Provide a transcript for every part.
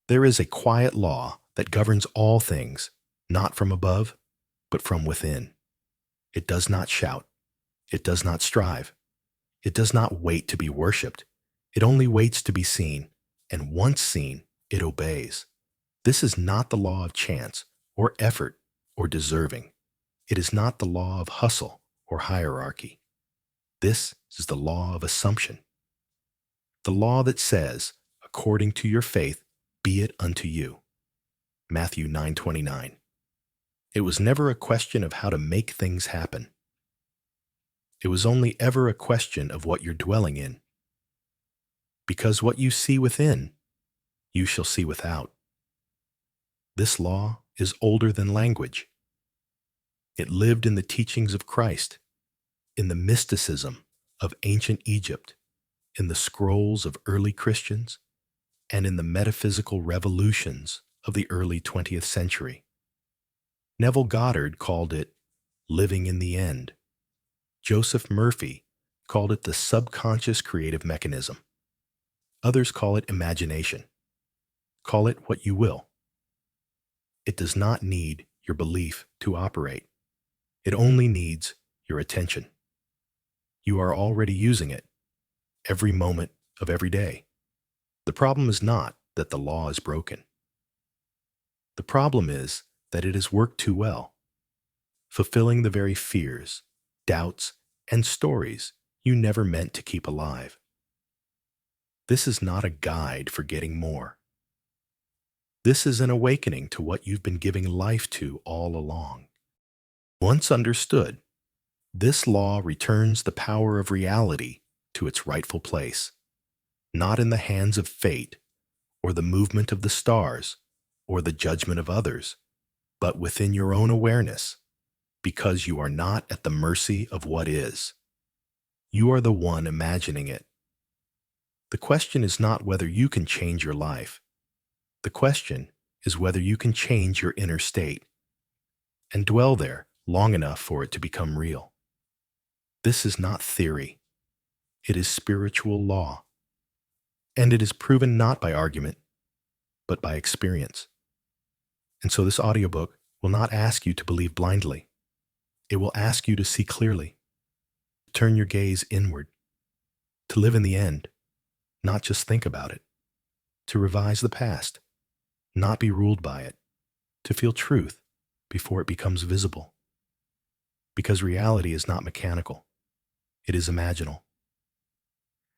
There is a quiet law that governs all things, not from above, but from within. It does not shout. It does not strive. It does not wait to be worshipped. It only waits to be seen, and once seen, it obeys. This is not the law of chance, or effort, or deserving. It is not the law of hustle or hierarchy. This is the law of assumption. The law that says, according to your faith, be it unto you. Matthew 9:29. It was never a question of how to make things happen. It was only ever a question of what you're dwelling in. Because what you see within, you shall see without. This law is older than language. It lived in the teachings of Christ, in the mysticism of ancient Egypt, in the scrolls of early Christians, and in the metaphysical revolutions of the early 20th century. Neville Goddard called it living in the end. Joseph Murphy called it the subconscious creative mechanism. Others call it imagination. Call it what you will. It does not need your belief to operate. It only needs your attention. You are already using it every moment of every day. The problem is not that the law is broken. The problem is that it has worked too well, fulfilling the very fears, doubts, and stories you never meant to keep alive. This is not a guide for getting more. This is an awakening to what you've been giving life to all along. Once understood, this law returns the power of reality to its rightful place, not in the hands of fate, or the movement of the stars, or the judgment of others, but within your own awareness, because you are not at the mercy of what is. You are the one imagining it. The question is not whether you can change your life. The question is whether you can change your inner state and dwell there long enough for it to become real. This is not theory. It is spiritual law. And it is proven not by argument, but by experience. And so this audiobook will not ask you to believe blindly. It will ask you to see clearly, to turn your gaze inward, to live in the end, not just think about it, to revise the past, not be ruled by it, to feel truth before it becomes visible. Because reality is not mechanical, it is imaginal.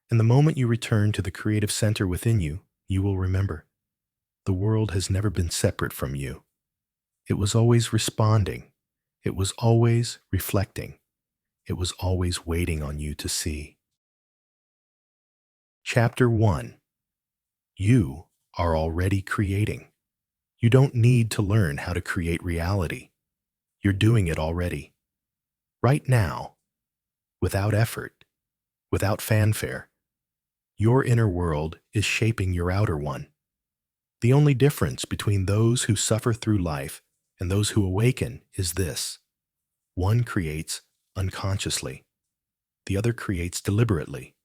And the moment you return to the creative center within you, you will remember the world has never been separate from you. It was always responding. It was always reflecting. It was always waiting on you to see. Chapter 1. You are already creating. You don't need to learn how to create reality. You're doing it already. Right now, without effort, without fanfare, your inner world is shaping your outer one. The only difference between those who suffer through life and those who awaken is this: one creates unconsciously, the other creates deliberately.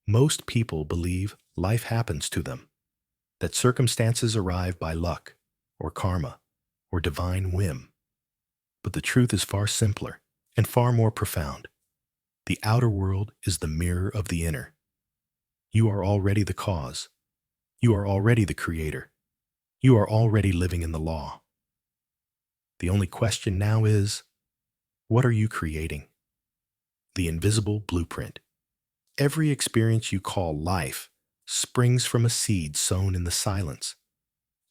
Most people believe life happens to them, that circumstances arrive by luck, or karma, or divine whim. But the truth is far simpler and far more profound. The outer world is the mirror of the inner. You are already the cause. You are already the creator. You are already living in the law. The only question now is, what are you creating? The invisible blueprint. Every experience you call life springs from a seed sown in the silence,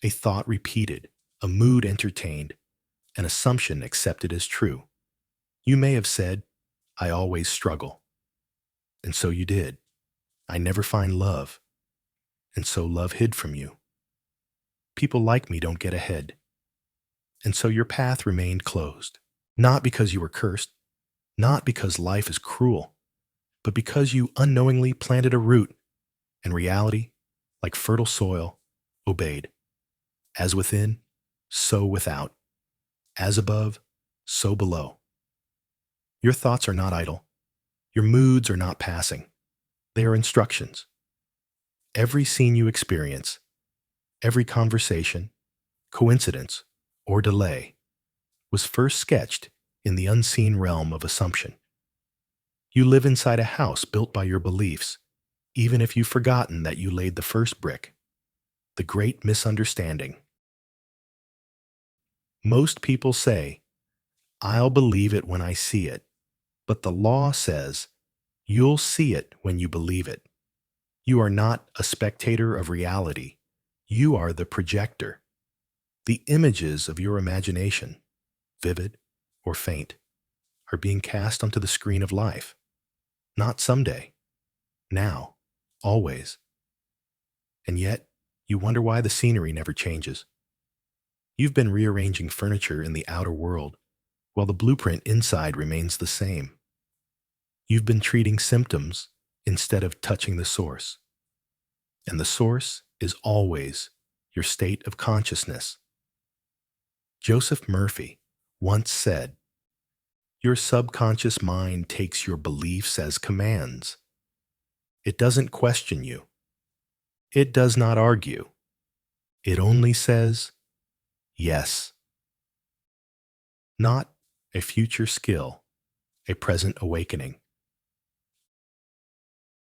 a thought repeated, a mood entertained, an assumption accepted as true. You may have said, I always struggle. And so you did. I never find love. And so love hid from you. People like me don't get ahead. And so your path remained closed. Not because you were cursed, not because life is cruel, but because you unknowingly planted a root, and reality, like fertile soil, obeyed. As within, so without. As above, so below. Your thoughts are not idle. Your moods are not passing. They are instructions. Every scene you experience, Every conversation, coincidence, or delay was first sketched in the unseen realm of assumption. You live inside a house built by your beliefs, even if you've forgotten that you laid the first brick. The great misunderstanding. Most people say, "I'll believe it when I see it," but the law says, "You'll see it when you believe it." You are not a spectator of reality. You are the projector. The images of your imagination, vivid or faint, are being cast onto the screen of life. Not someday. Now. Always. And yet, you wonder why the scenery never changes. You've been rearranging furniture in the outer world, while the blueprint inside remains the same. You've been treating symptoms instead of touching the source. And the source is always your state of consciousness. Joseph Murphy once said, "Your subconscious mind takes your beliefs as commands. It doesn't question you. It does not argue. It only says, yes." Not a future skill, a present awakening.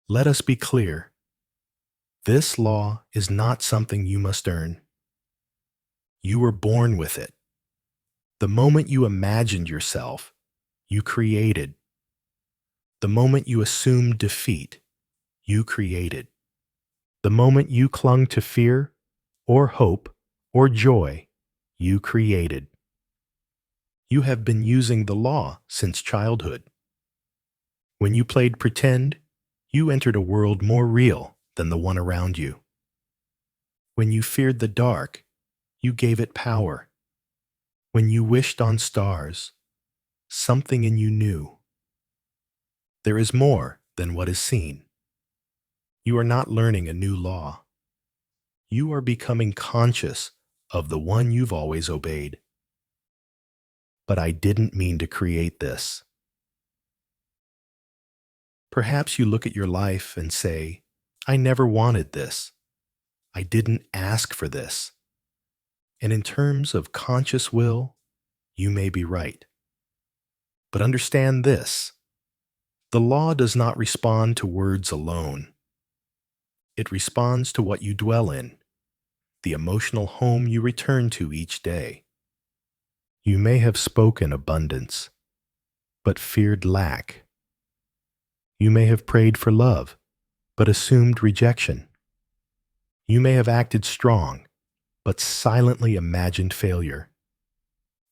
Let us be clear. This law is not something you must earn. You were born with it. The moment you imagined yourself, you created. The moment you assumed defeat, you created. The moment you clung to fear, or hope, or joy, you created. You have been using the law since childhood. When you played pretend, you entered a world more real than the one around you. When you feared the dark, you gave it power. When you wished on stars, something in you knew. There is more than what is seen. You are not learning a new law. You are becoming conscious of the one you've always obeyed. But I didn't mean to create this. Perhaps you look at your life and say, "I never wanted this. I didn't ask for this." And in terms of conscious will, you may be right. But understand this: the law does not respond to words alone. It responds to what you dwell in, the emotional home you return to each day. You may have spoken abundance, but feared lack. You may have prayed for love, but assumed rejection. You may have acted strong, but silently imagined failure.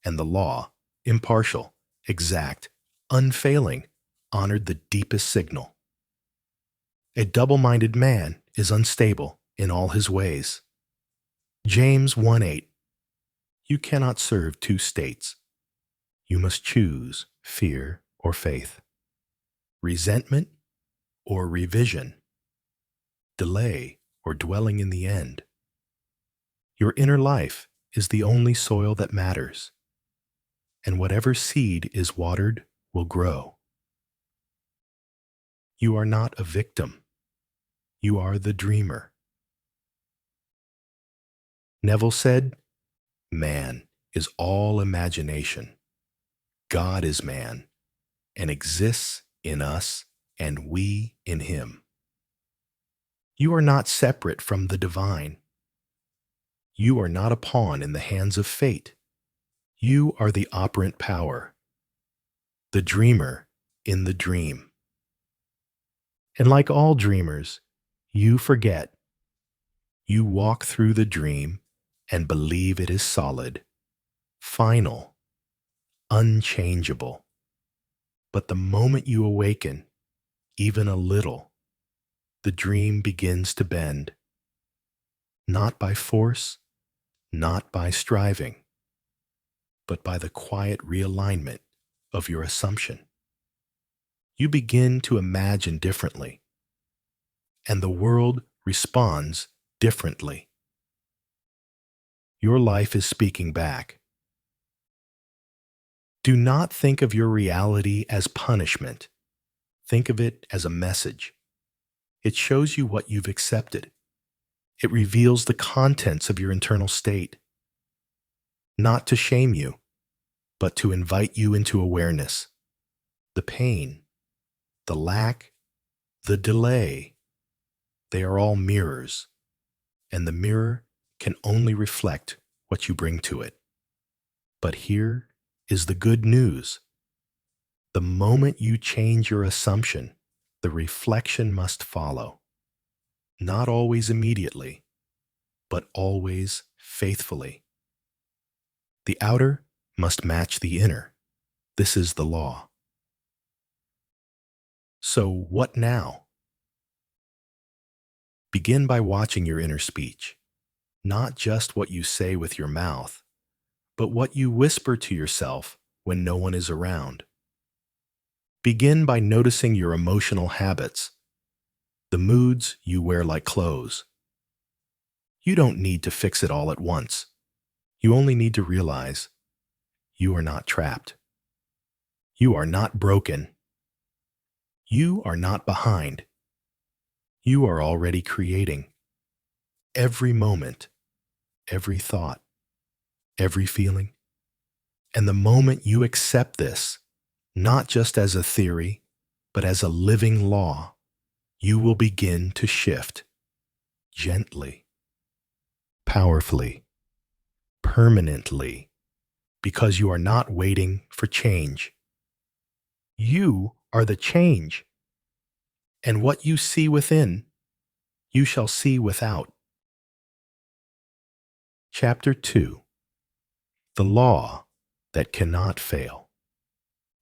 And the law, impartial, exact, unfailing, honored the deepest signal. A double-minded man is unstable in all his ways. James 1:8. You cannot serve two states. You must choose fear or faith, resentment or revision, delay or dwelling in the end. Your inner life is the only soil that matters, and whatever seed is watered will grow. You are not a victim. You are the dreamer. Neville said, "Man is all imagination. God is man, and exists in us, and we in him." You are not separate from the divine. You are not a pawn in the hands of fate. You are the operant power, the dreamer in the dream. And like all dreamers, you forget. You walk through the dream and believe it is solid, final, unchangeable. But the moment you awaken, even a little, the dream begins to bend. Not by force, not by striving, but by the quiet realignment of your assumption. You begin to imagine differently, and the world responds differently. Your life is speaking back. Do not think of your reality as punishment. Think of it as a message. It shows you what you've accepted It reveals the contents of your internal state, not to shame you, but to invite you into awareness. The pain, the lack, the delay, they are all mirrors, and the mirror can only reflect what you bring to it. But here is the good news. The moment you change your assumption, the reflection must follow. Not always immediately, but always faithfully. The outer must match the inner. This is the law. So what now? Begin by watching your inner speech, not just what you say with your mouth, but what you whisper to yourself when no one is around. Begin by noticing your emotional habits, the moods you wear like clothes. You don't need to fix it all at once. You only need to realize you are not trapped. You are not broken. You are not behind. You are already creating. Every moment, every thought, every feeling. And the moment you accept this, not just as a theory, but as a living law, you will begin to shift gently, powerfully, permanently, because you are not waiting for change. You are the change. And what you see within, you shall see without. Chapter 2. The Law That Cannot Fail.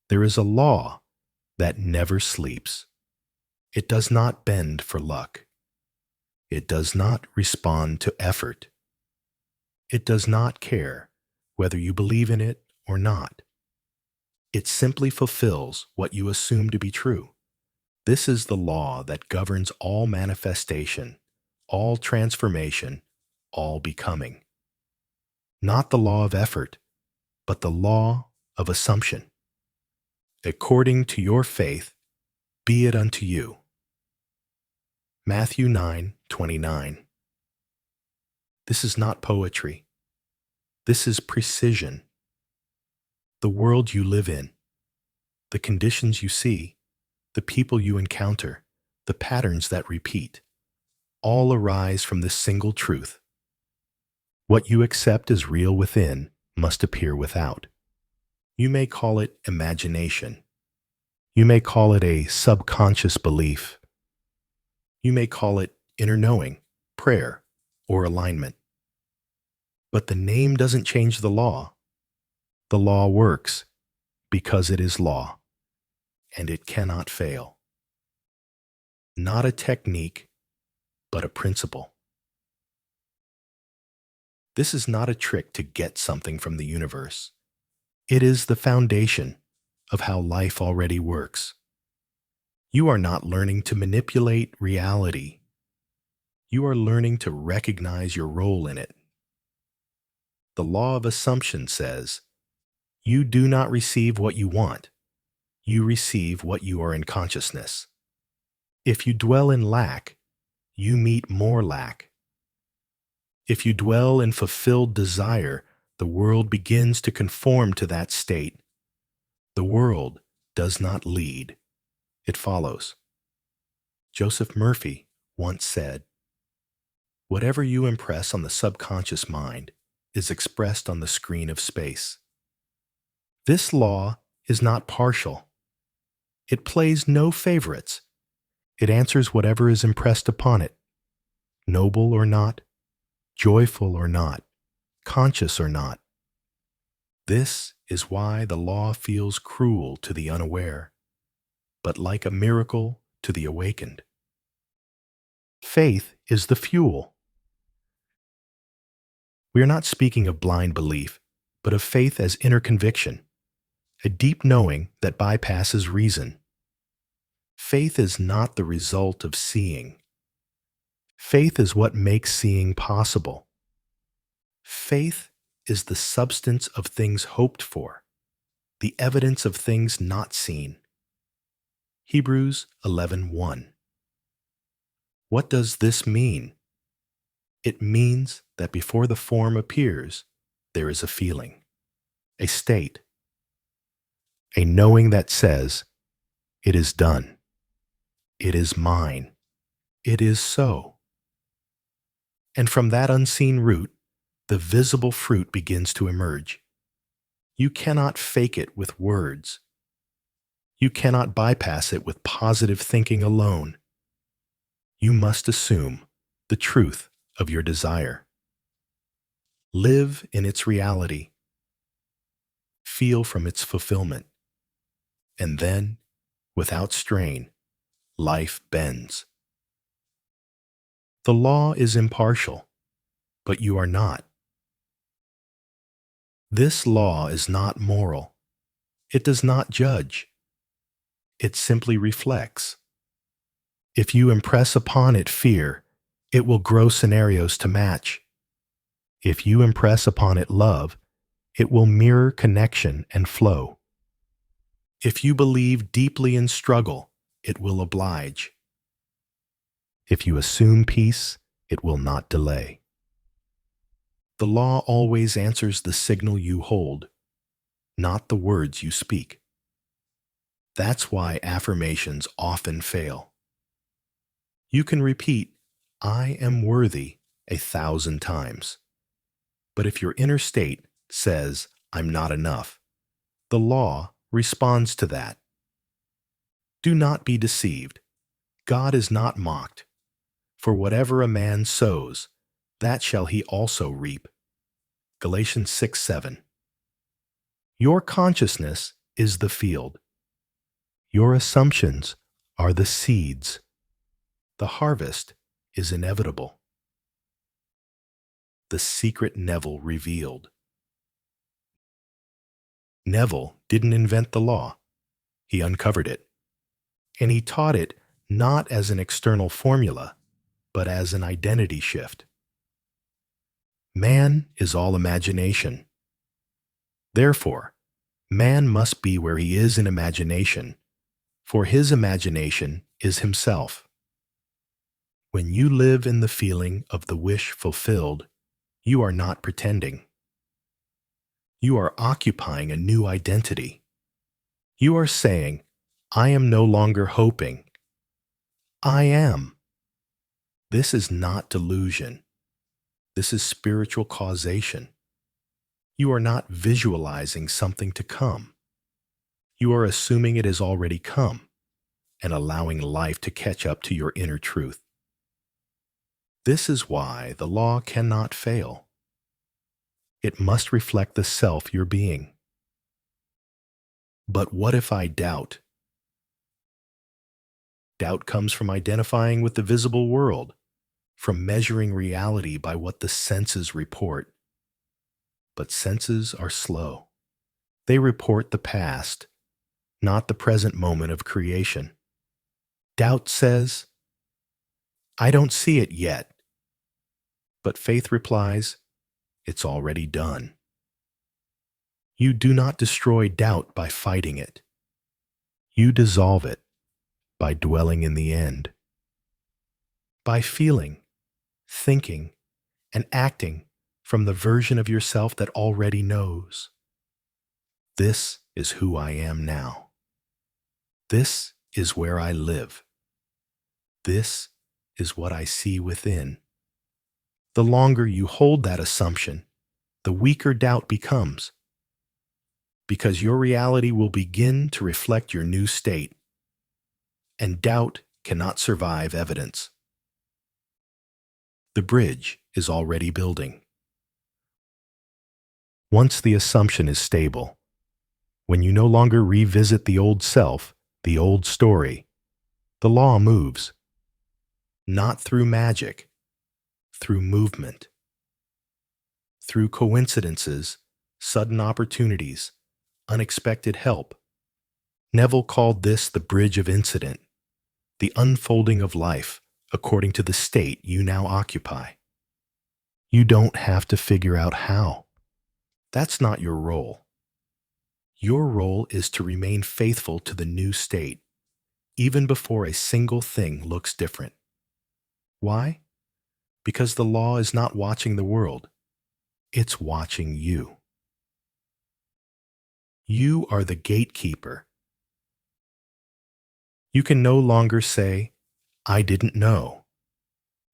There is a law that never sleeps. It does not bend for luck. It does not respond to effort. It does not care whether you believe in it or not. It simply fulfills what you assume to be true. This is the law that governs all manifestation, all transformation, all becoming. Not the law of effort, but the law of assumption. According to your faith, be it unto you. Matthew 9:29. This is not poetry. This is precision. The world you live in, the conditions you see, the people you encounter, the patterns that repeat, all arise from this single truth. What you accept as real within must appear without. You may call it imagination. You may call it a subconscious belief. You may call it inner knowing, prayer, or alignment. But the name doesn't change the law. The law works because it is law, and it cannot fail. Not a technique, but a principle. This is not a trick to get something from the universe. It is the foundation of how life already works. You are not learning to manipulate reality. You are learning to recognize your role in it. The law of assumption says, you do not receive what you want. You receive what you are in consciousness. If you dwell in lack, you meet more lack. If you dwell in fulfilled desire, the world begins to conform to that state. The world does not lead. It follows. Joseph Murphy once said, "Whatever you impress on the subconscious mind is expressed on the screen of space." This law is not partial. It plays no favorites. It answers whatever is impressed upon it, noble or not, joyful or not, conscious or not. This is why the law feels cruel to the unaware, but like a miracle to the awakened. Faith is the fuel. We are not speaking of blind belief, but of faith as inner conviction, a deep knowing that bypasses reason. Faith is not the result of seeing. Faith is what makes seeing possible. Faith is the substance of things hoped for, the evidence of things not seen. Hebrews 11:1. What does this mean? It means that before the form appears, there is a feeling, a state, a knowing that says, it is done, it is mine, it is so. And from that unseen root, the visible fruit begins to emerge. You cannot fake it with words. You cannot bypass it with positive thinking alone. You must assume the truth of your desire. Live in its reality. Feel from its fulfillment. And then, without strain, life bends. The law is impartial, but you are not. This law is not moral. It does not judge. It simply reflects. If you impress upon it fear, it will grow scenarios to match. If you impress upon it love, it will mirror connection and flow. If you believe deeply in struggle, it will oblige. If you assume peace, it will not delay. The law always answers the signal you hold, not the words you speak. That's why affirmations often fail. You can repeat, I am worthy 1,000 times. But if your inner state says, I'm not enough, the law responds to that. Do not be deceived. God is not mocked. For whatever a man sows, that shall he also reap. Galatians 6:7. Your consciousness is the field. Your assumptions are the seeds. The harvest is inevitable. The secret Neville revealed. Neville didn't invent the law. He uncovered it. And he taught it not as an external formula, but as an identity shift. Man is all imagination. Therefore, man must be where he is in imagination, for his imagination is himself. When you live in the feeling of the wish fulfilled, you are not pretending. You are occupying a new identity. You are saying, I am no longer hoping. I am. This is not delusion. This is spiritual causation. You are not visualizing something to come. You are assuming it has already come and allowing life to catch up to your inner truth. This is why the law cannot fail. It must reflect the self you're being. But what if I doubt? Doubt comes from identifying with the visible world, from measuring reality by what the senses report. But senses are slow. They report the past, not the present moment of creation. Doubt says, I don't see it yet. But faith replies, it's already done. You do not destroy doubt by fighting it. You dissolve it by dwelling in the end. By feeling, thinking, and acting from the version of yourself that already knows. This is who I am now. This is where I live. This is what I see within. The longer you hold that assumption, the weaker doubt becomes, because your reality will begin to reflect your new state, and doubt cannot survive evidence. The bridge is already building. Once the assumption is stable, when you no longer revisit the old self, the old story, the law moves. Not through magic, through movement. Through coincidences, sudden opportunities, unexpected help. Neville called this the bridge of incident, the unfolding of life according to the state you now occupy. You don't have to figure out how. That's not your role. Your role is to remain faithful to the new state, even before a single thing looks different. Why? Because the law is not watching the world, it's watching you. You are the gatekeeper. You can no longer say, "I didn't know."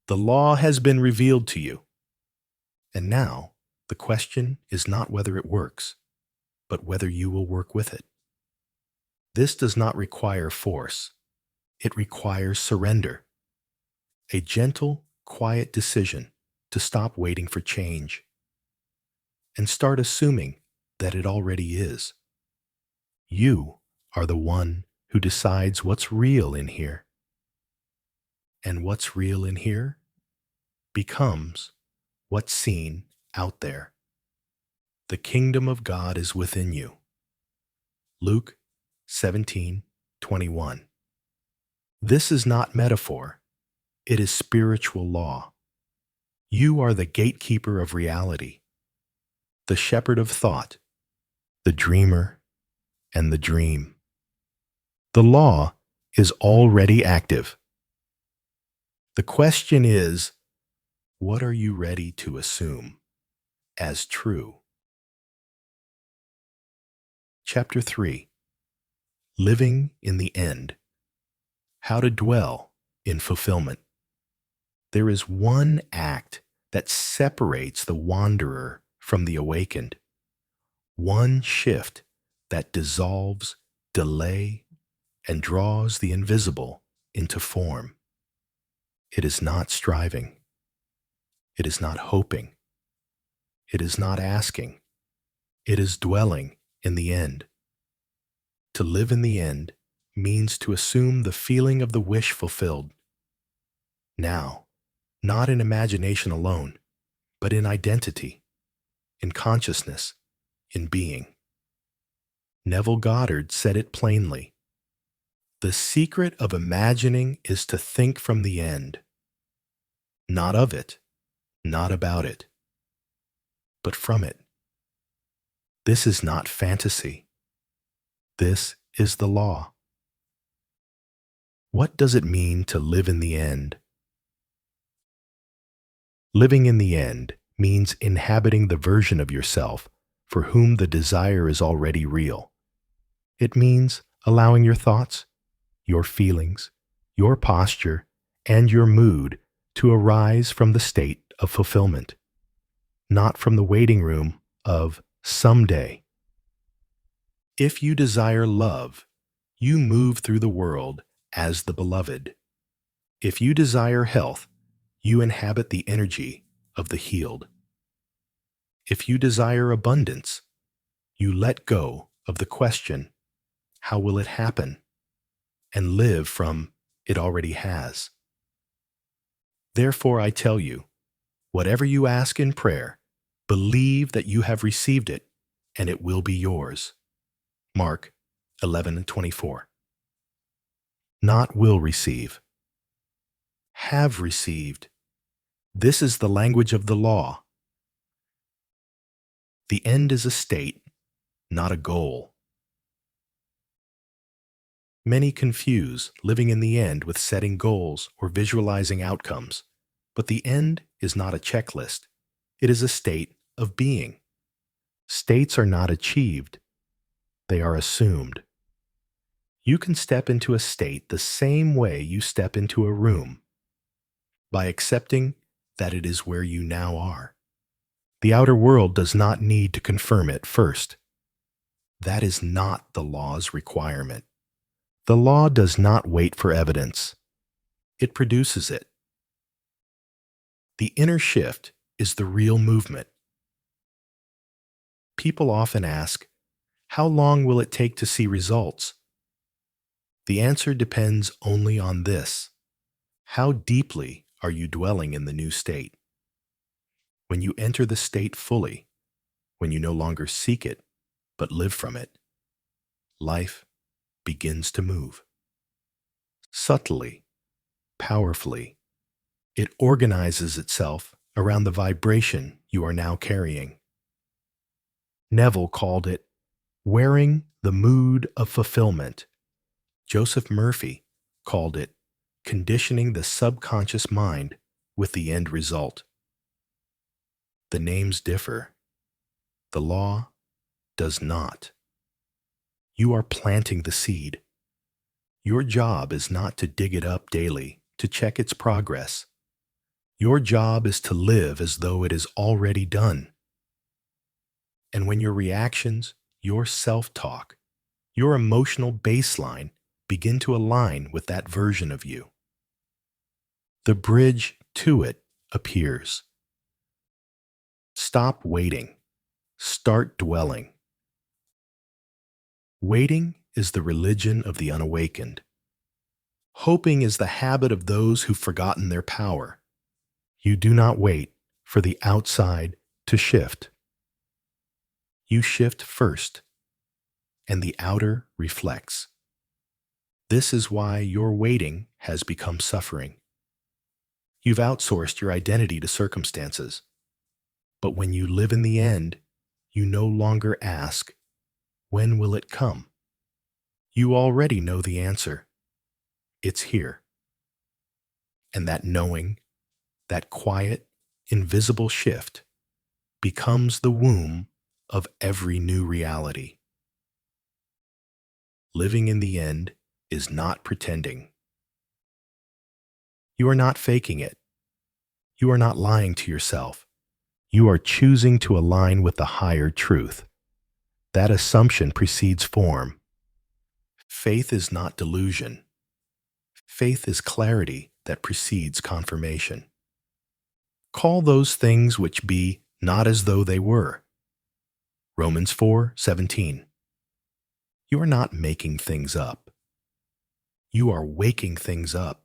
The law has been revealed to you. And now, the question is not whether it works, but whether you will work with it. This does not require force. It requires surrender. A gentle, quiet decision to stop waiting for change and start assuming that it already is. You are the one who decides what's real in here. And what's real in here becomes what's seen out there. The kingdom of God is within you. Luke 17:21. This is not metaphor. It is spiritual law. You are the gatekeeper of reality, the shepherd of thought, the dreamer, and the dream. The law is already active. The question is, what are you ready to assume as true? Chapter 3. Living in the End. How to dwell in fulfillment. There is one act that separates the wanderer from the awakened. One shift that dissolves delay and draws the invisible into form. It is not striving. It is not hoping. It is not asking. It is dwelling in the end. To live in the end means to assume the feeling of the wish fulfilled. Now, not in imagination alone, but in identity, in consciousness, in being. Neville Goddard said it plainly. The secret of imagining is to think from the end. Not of it, not about it, but from it. This is not fantasy. This is the law. What does it mean to live in the end? Living in the end means inhabiting the version of yourself for whom the desire is already real. It means allowing your thoughts, your feelings, your posture, and your mood to arise from the state of fulfillment, not from the waiting room of someday. If you desire love, you move through the world as the beloved. If you desire health, you inhabit the energy of the healed. If you desire abundance, you let go of the question, how will it happen? And live from it already has. Therefore, I tell you, whatever you ask in prayer, believe that you have received it, and it will be yours. Mark 11:24. Not will receive. Have received. This is the language of the law. The end is a state, not a goal. Many confuse living in the end with setting goals or visualizing outcomes, but the end is not a checklist. It is a state of being. States are not achieved. They are assumed. You can step into a state the same way you step into a room, by accepting that it is where you now are. The outer world does not need to confirm it first. That is not the law's requirement. The law does not wait for evidence. It produces it. The inner shift is the real movement. People often ask, how long will it take to see results? The answer depends only on this. How deeply are you dwelling in the new state? When you enter the state fully, when you no longer seek it, but live from it, life begins to move. Subtly, powerfully, it organizes itself around the vibration you are now carrying. Neville called it wearing the mood of fulfillment. Joseph Murphy called it conditioning the subconscious mind with the end result. The names differ. The law does not. You are planting the seed. Your job is not to dig it up daily to check its progress. Your job is to live as though it is already done. And when your reactions, your self-talk, your emotional baseline begin to align with that version of you, the bridge to it appears. Stop waiting. Start dwelling. Waiting is the religion of the unawakened. Hoping is the habit of those who've forgotten their power. You do not wait for the outside to shift. You shift first, and the outer reflects. This is why your waiting has become suffering. You've outsourced your identity to circumstances. But when you live in the end, you no longer ask, when will it come? You already know the answer. It's here. And that knowing, that quiet, invisible shift, becomes the womb of every new reality. Living in the end is not pretending. You are not faking it. You are not lying to yourself. You are choosing to align with the higher truth. That assumption precedes form. Faith is not delusion. Faith is clarity that precedes confirmation. Call those things which be not as though they were. Romans 4:17. You are not making things up. You are waking things up.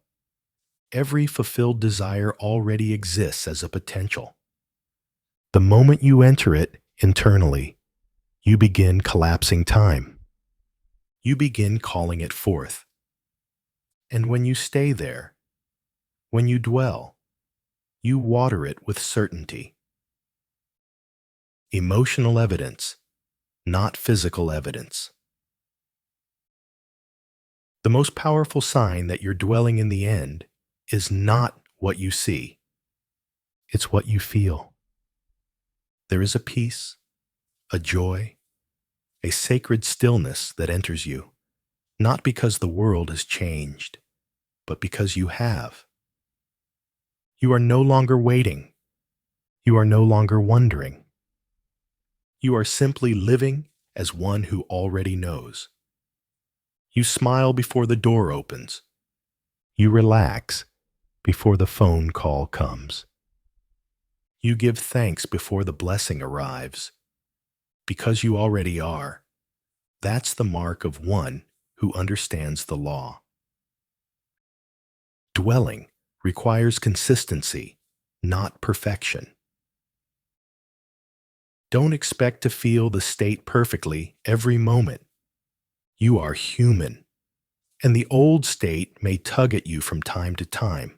Every fulfilled desire already exists as a potential. The moment you enter it internally, you begin collapsing time. You begin calling it forth. And when you stay there, when you dwell, you water it with certainty. Emotional evidence, not physical evidence. The most powerful sign that you're dwelling in the end is not what you see. It's what you feel. There is a peace, a joy, a sacred stillness that enters you, not because the world has changed, but because you have. You are no longer waiting. You are no longer wondering. You are simply living as one who already knows. You smile before the door opens. You relax before the phone call comes. You give thanks before the blessing arrives. Because you already are. That's the mark of one who understands the law. Dwelling requires consistency, not perfection. Don't expect to feel the state perfectly every moment. You are human, and the old state may tug at you from time to time.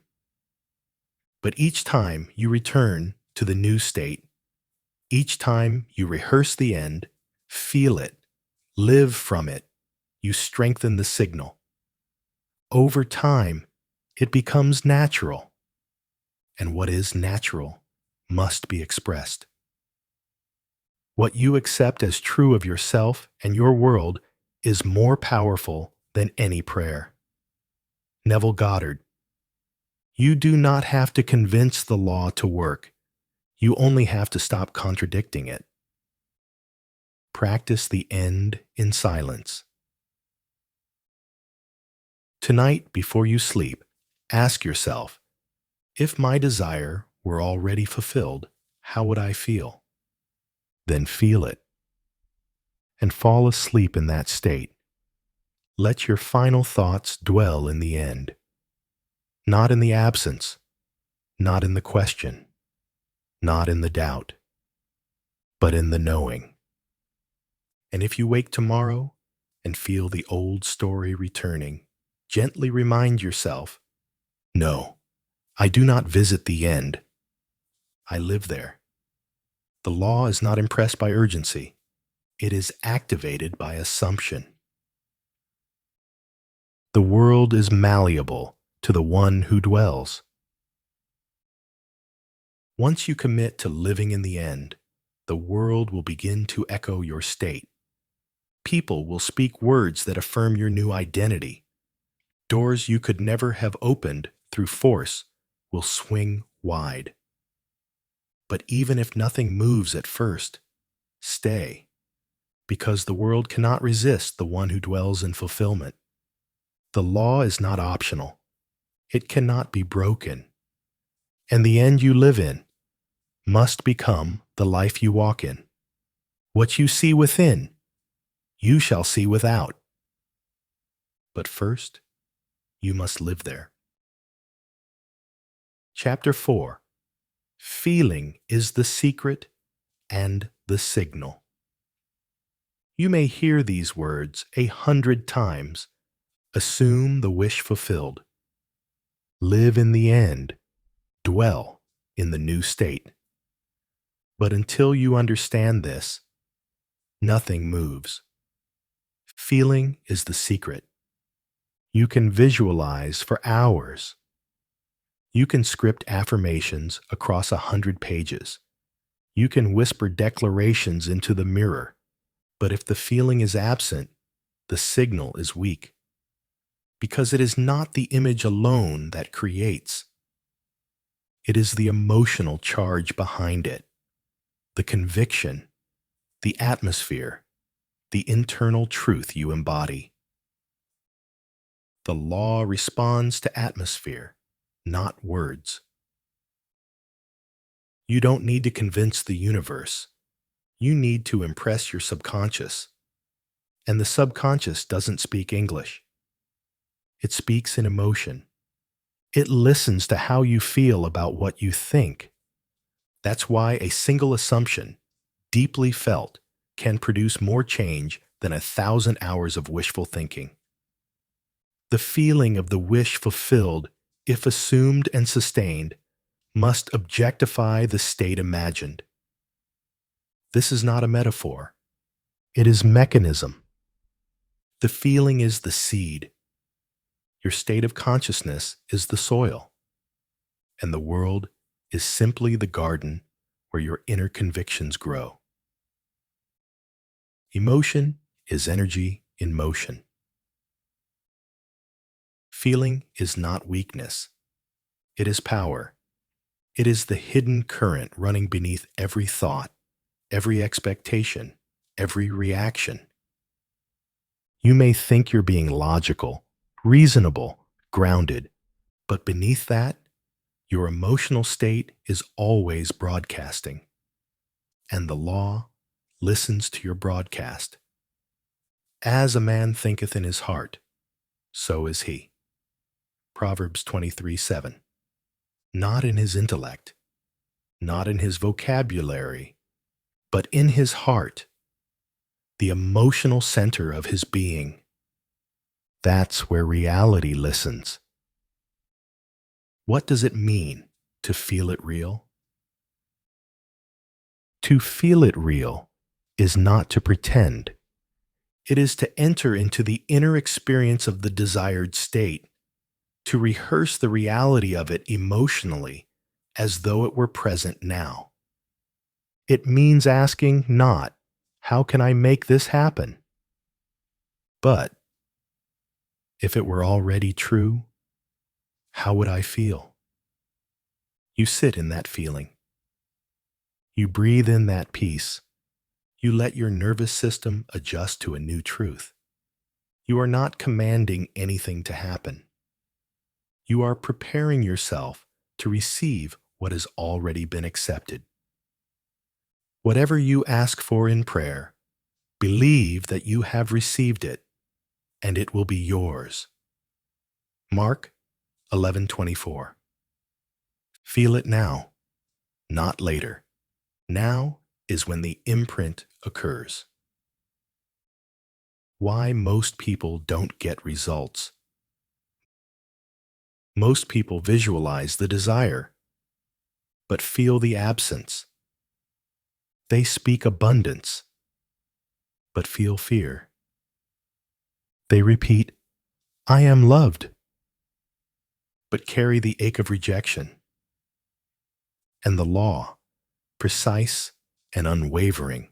But each time you return to the new state, each time you rehearse the end, feel it, live from it, you strengthen the signal. Over time, it becomes natural. And what is natural must be expressed. What you accept as true of yourself and your world is more powerful than any prayer. Neville Goddard. You do not have to convince the law to work. You only have to stop contradicting it. Practice the end in silence. Tonight, before you sleep, ask yourself, if my desire were already fulfilled, how would I feel? Then feel it. And fall asleep in that state. Let your final thoughts dwell in the end. Not in the absence, not in the question, not in the doubt, but in the knowing. And if you wake tomorrow and feel the old story returning, gently remind yourself, no, I do not visit the end. I live there. The law is not impressed by urgency. It is activated by assumption. The world is malleable to the one who dwells. Once you commit to living in the end, the world will begin to echo your state. People will speak words that affirm your new identity. Doors you could never have opened through force will swing wide. But even if nothing moves at first, stay, because the world cannot resist the one who dwells in fulfillment. The law is not optional. It cannot be broken. And the end you live in must become the life you walk in. What you see within, you shall see without. But first, you must live there. Chapter 4. Feeling is the secret and the signal. You may hear these words 100 times. Assume the wish fulfilled. Live in the end. Dwell in the new state. But until you understand this, nothing moves. Feeling is the secret. You can visualize for hours. You can script affirmations across 100 pages. You can whisper declarations into the mirror. But if the feeling is absent, the signal is weak. Because it is not the image alone that creates. It is the emotional charge behind it, the conviction, the atmosphere, the internal truth you embody. The law responds to atmosphere, not words. You don't need to convince the universe. You need to impress your subconscious. And the subconscious doesn't speak English. It speaks in emotion. It listens to how you feel about what you think. That's why a single assumption, deeply felt, can produce more change than 1,000 hours of wishful thinking. The feeling of the wish fulfilled, if assumed and sustained, must objectify the state imagined. This is not a metaphor. It is mechanism. The feeling is the seed. Your state of consciousness is the soil. And the world is simply the garden where your inner convictions grow. Emotion is energy in motion. Feeling is not weakness. It is power. It is the hidden current running beneath every thought, every expectation, every reaction. You may think you're being logical, reasonable, grounded, but beneath that, your emotional state is always broadcasting. And the law listens to your broadcast. As a man thinketh in his heart, so is he. Proverbs 23:7. Not in his intellect, not in his vocabulary, but in his heart, the emotional center of his being. That's where reality listens. What does it mean to feel it real? To feel it real is not to pretend. It is to enter into the inner experience of the desired state, to rehearse the reality of it emotionally as though it were present now. It means asking not, how can I make this happen? But, if it were already true, how would I feel? You sit in that feeling. You breathe in that peace. You let your nervous system adjust to a new truth. You are not commanding anything to happen. You are preparing yourself to receive what has already been accepted. Whatever you ask for in prayer, believe that you have received it, and it will be yours. Mark 11:24. Feel it now, not later. Now is when the imprint occurs. Why most people don't get results. Most people visualize the desire, but feel the absence. They speak abundance, but feel fear. They repeat, I am loved, but carry the ache of rejection. And the law, precise and unwavering,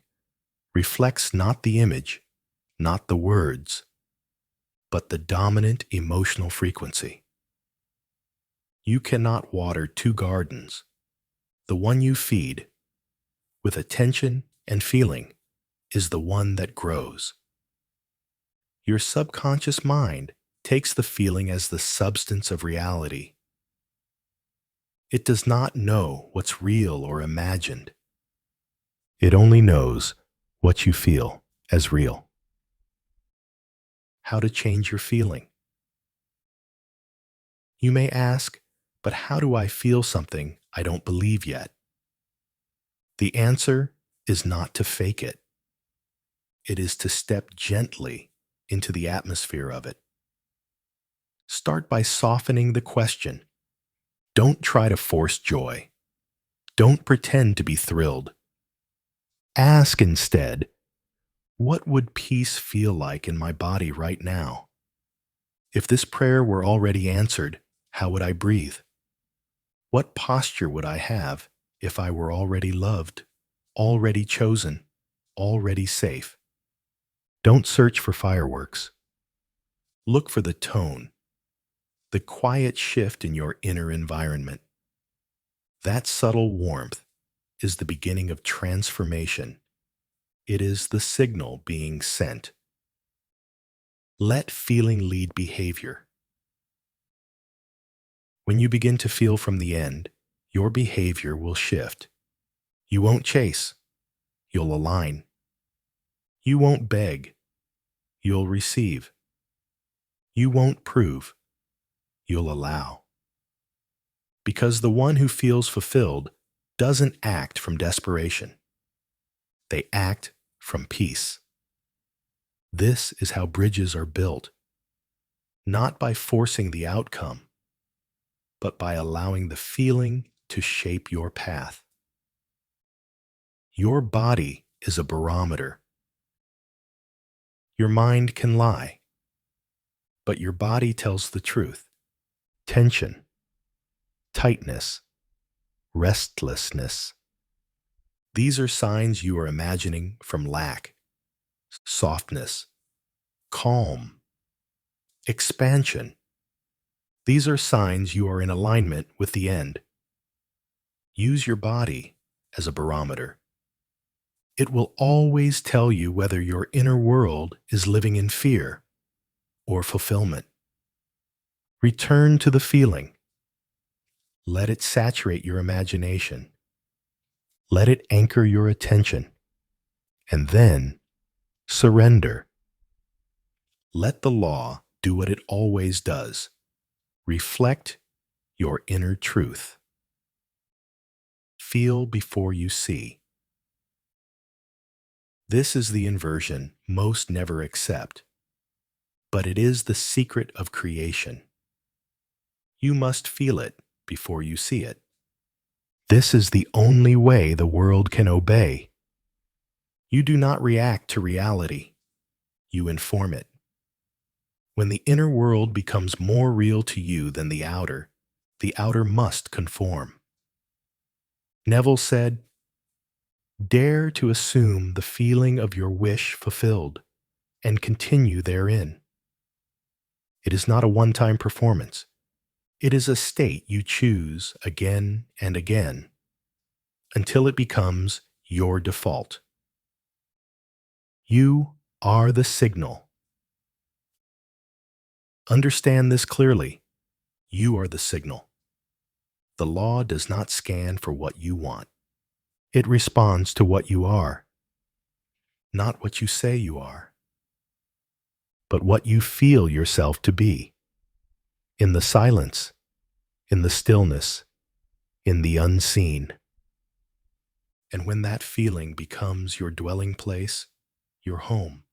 reflects not the image, not the words, but the dominant emotional frequency. You cannot water two gardens. The one you feed, with attention and feeling, is the one that grows. Your subconscious mind takes the feeling as the substance of reality. It does not know what's real or imagined. It only knows what you feel as real. How to change your feeling? You may ask, but how do I feel something I don't believe yet? The answer is not to fake it. It is to step gently into the atmosphere of it. Start by softening the question. Don't try to force joy. Don't pretend to be thrilled. Ask instead, what would peace feel like in my body right now? If this prayer were already answered, how would I breathe? What posture would I have if I were already loved, already chosen, already safe? Don't search for fireworks. Look for the tone, the quiet shift in your inner environment. That subtle warmth is the beginning of transformation. It is the signal being sent. Let feeling lead behavior. When you begin to feel from the end, your behavior will shift. You won't chase. You'll align. You won't beg. You'll receive. You won't prove. You'll allow. Because the one who feels fulfilled doesn't act from desperation. They act from peace. This is how bridges are built, not by forcing the outcome, but by allowing the feeling to shape your path. Your body is a barometer. Your mind can lie, but your body tells the truth. Tension, tightness, restlessness. These are signs you are imagining from lack. Softness, calm, expansion. These are signs you are in alignment with the end. Use your body as a barometer. It will always tell you whether your inner world is living in fear or fulfillment. Return to the feeling. Let it saturate your imagination. Let it anchor your attention. And then surrender. Let the law do what it always does. Reflect your inner truth. Feel before you see. This is the inversion most never accept, but it is the secret of creation. You must feel it before you see it. This is the only way the world can obey. You do not react to reality. You inform it. When the inner world becomes more real to you than the outer must conform. Neville said, "Dare to assume the feeling of your wish fulfilled and continue therein." It is not a one-time performance. It is a state you choose again and again until it becomes your default. You are the signal. Understand this clearly. You are the signal. The law does not scan for what you want. It responds to what you are, not what you say you are, but what you feel yourself to be. In the silence, in the stillness, in the unseen. And when that feeling becomes your dwelling place, your home,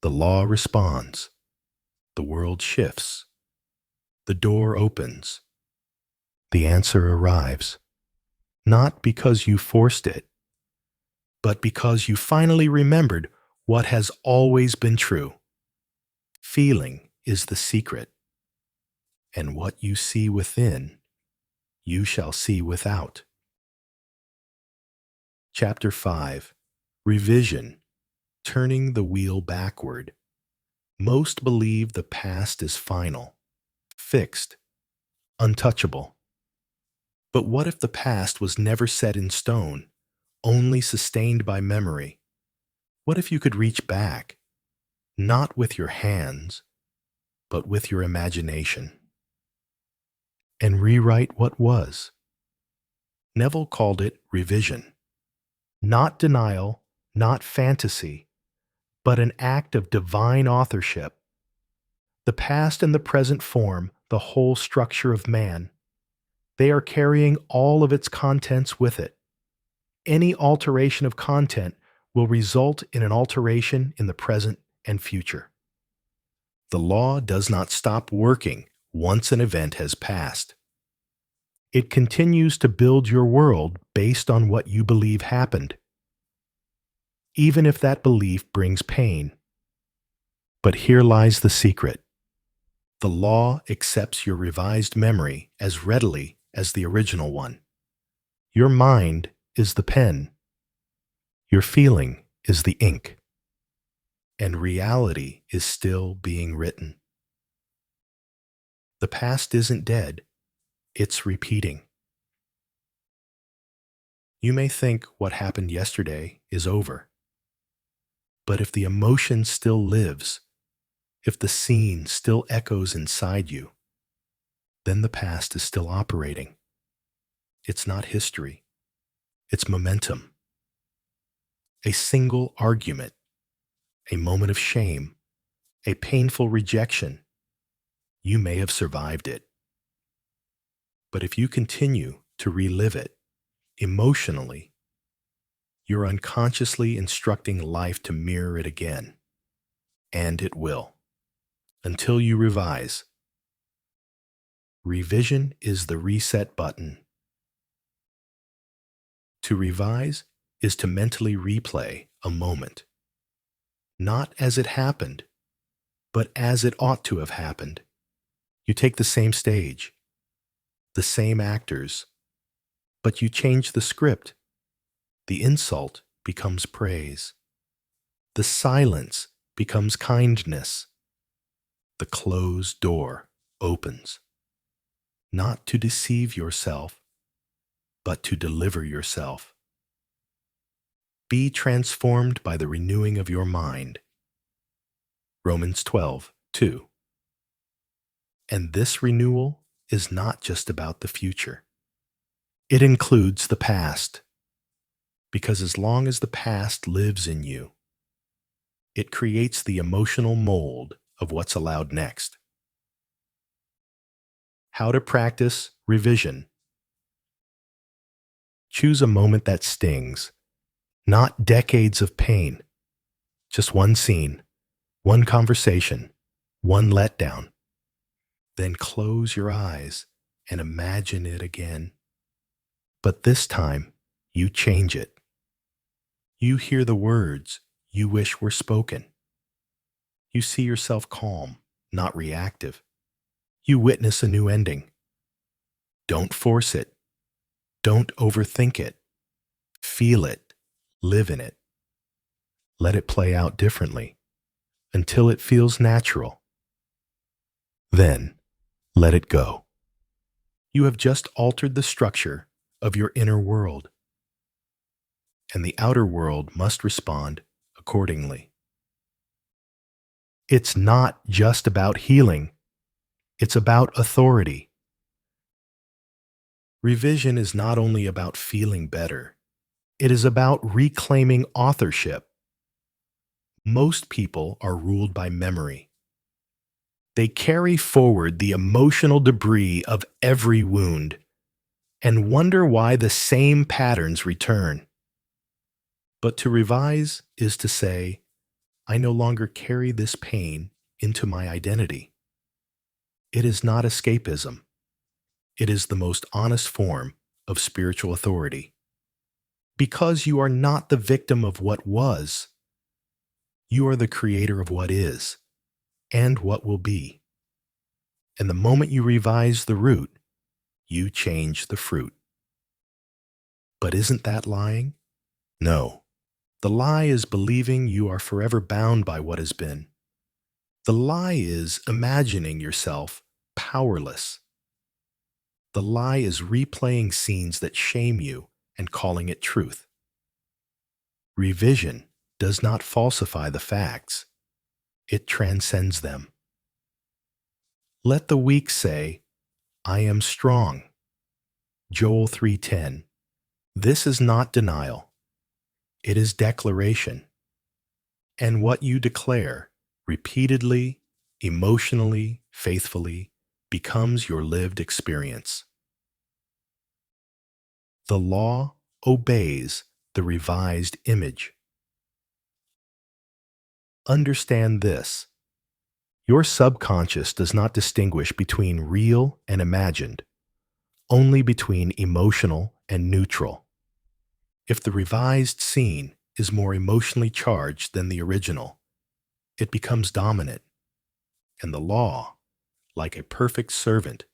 the law responds, the world shifts, the door opens, the answer arrives, not because you forced it, but because you finally remembered what has always been true. Feeling is the secret, and what you see within, you shall see without. Chapter 5. Revision. Turning the wheel backward. Most believe the past is final, fixed, untouchable. But what if the past was never set in stone, only sustained by memory? What if you could reach back, not with your hands, but with your imagination, and rewrite what was? Neville called it revision. Not denial, not fantasy, but an act of divine authorship. The past and the present form the whole structure of man. They are carrying all of its contents with it. Any alteration of content will result in an alteration in the present and future. The law does not stop working once an event has passed. It continues to build your world based on what you believe happened, even if that belief brings pain. But here lies the secret. The law accepts your revised memory as readily as the original one. Your mind is the pen. Your feeling is the ink. And reality is still being written. The past isn't dead. It's repeating. You may think what happened yesterday is over. But if the emotion still lives, if the scene still echoes inside you, then the past is still operating. It's not history. It's momentum. A single argument, a moment of shame, a painful rejection. You may have survived it. But if you continue to relive it emotionally, you're unconsciously instructing life to mirror it again. And it will. Until you revise. Revision is the reset button. To revise is to mentally replay a moment, not as it happened, but as it ought to have happened. You take the same stage, the same actors, but you change the script. The insult becomes praise. The silence becomes kindness. The closed door opens. Not to deceive yourself, but to deliver yourself. Be transformed by the renewing of your mind. Romans 12:2. And this renewal is not just about the future. It includes the past. Because as long as the past lives in you, it creates the emotional mold of what's allowed next. How to practice revision. Choose a moment that stings, not decades of pain. Just one scene, one conversation, one letdown. Then close your eyes and imagine it again. But this time, you change it. You hear the words you wish were spoken. You see yourself calm, not reactive. You witness a new ending. Don't force it. Don't overthink it. Feel it. Live in it. Let it play out differently until it feels natural. Then, let it go. You have just altered the structure of your inner world, and the outer world must respond accordingly. It's not just about healing. It's about authority. Revision is not only about feeling better. It is about reclaiming authorship. Most people are ruled by memory. They carry forward the emotional debris of every wound and wonder why the same patterns return. But to revise is to say, I no longer carry this pain into my identity. It is not escapism. It is the most honest form of spiritual authority. Because you are not the victim of what was, you are the creator of what is and what will be. And the moment you revise the root, you change the fruit. But isn't that lying? No. The lie is believing you are forever bound by what has been. The lie is imagining yourself powerless. The lie is replaying scenes that shame you and calling it truth. Revision does not falsify the facts. It transcends them. Let the weak say, I am strong. Joel 3:10. This is not denial. It is declaration. And what you declare, repeatedly, emotionally, faithfully, becomes your lived experience. The law obeys the revised image. Understand this. Your subconscious does not distinguish between real and imagined, only between emotional and neutral. If the revised scene is more emotionally charged than the original, it becomes dominant, and the law, like a perfect servant,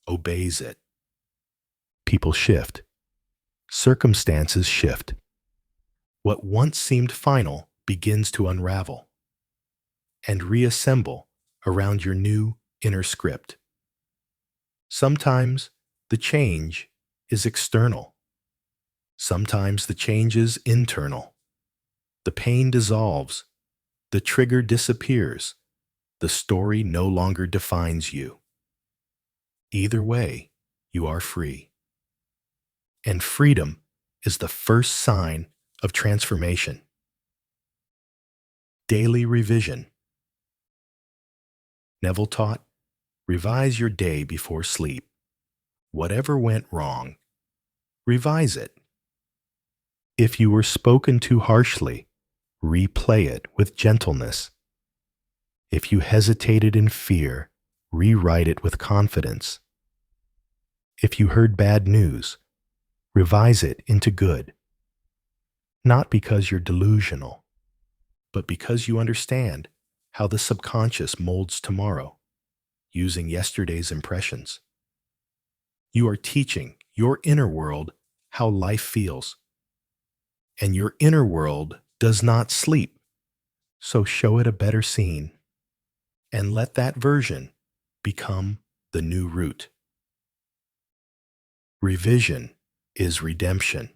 obeys it. People shift. Circumstances shift. What once seemed final begins to unravel and reassemble around your new inner script. Sometimes the change is external. Sometimes the change is internal. The pain dissolves. The trigger disappears. The story no longer defines you. Either way, you are free. And freedom is the first sign of transformation. Daily revision. Neville taught, revise your day before sleep. Whatever went wrong, revise it. If you were spoken to harshly, replay it with gentleness. If you hesitated in fear, rewrite it with confidence. If you heard bad news, revise it into good. Not because you're delusional, but because you understand how the subconscious molds tomorrow, using yesterday's impressions. You are teaching your inner world how life feels. And your inner world does not sleep, so show it a better scene, and let that version become the new root. Revision is redemption.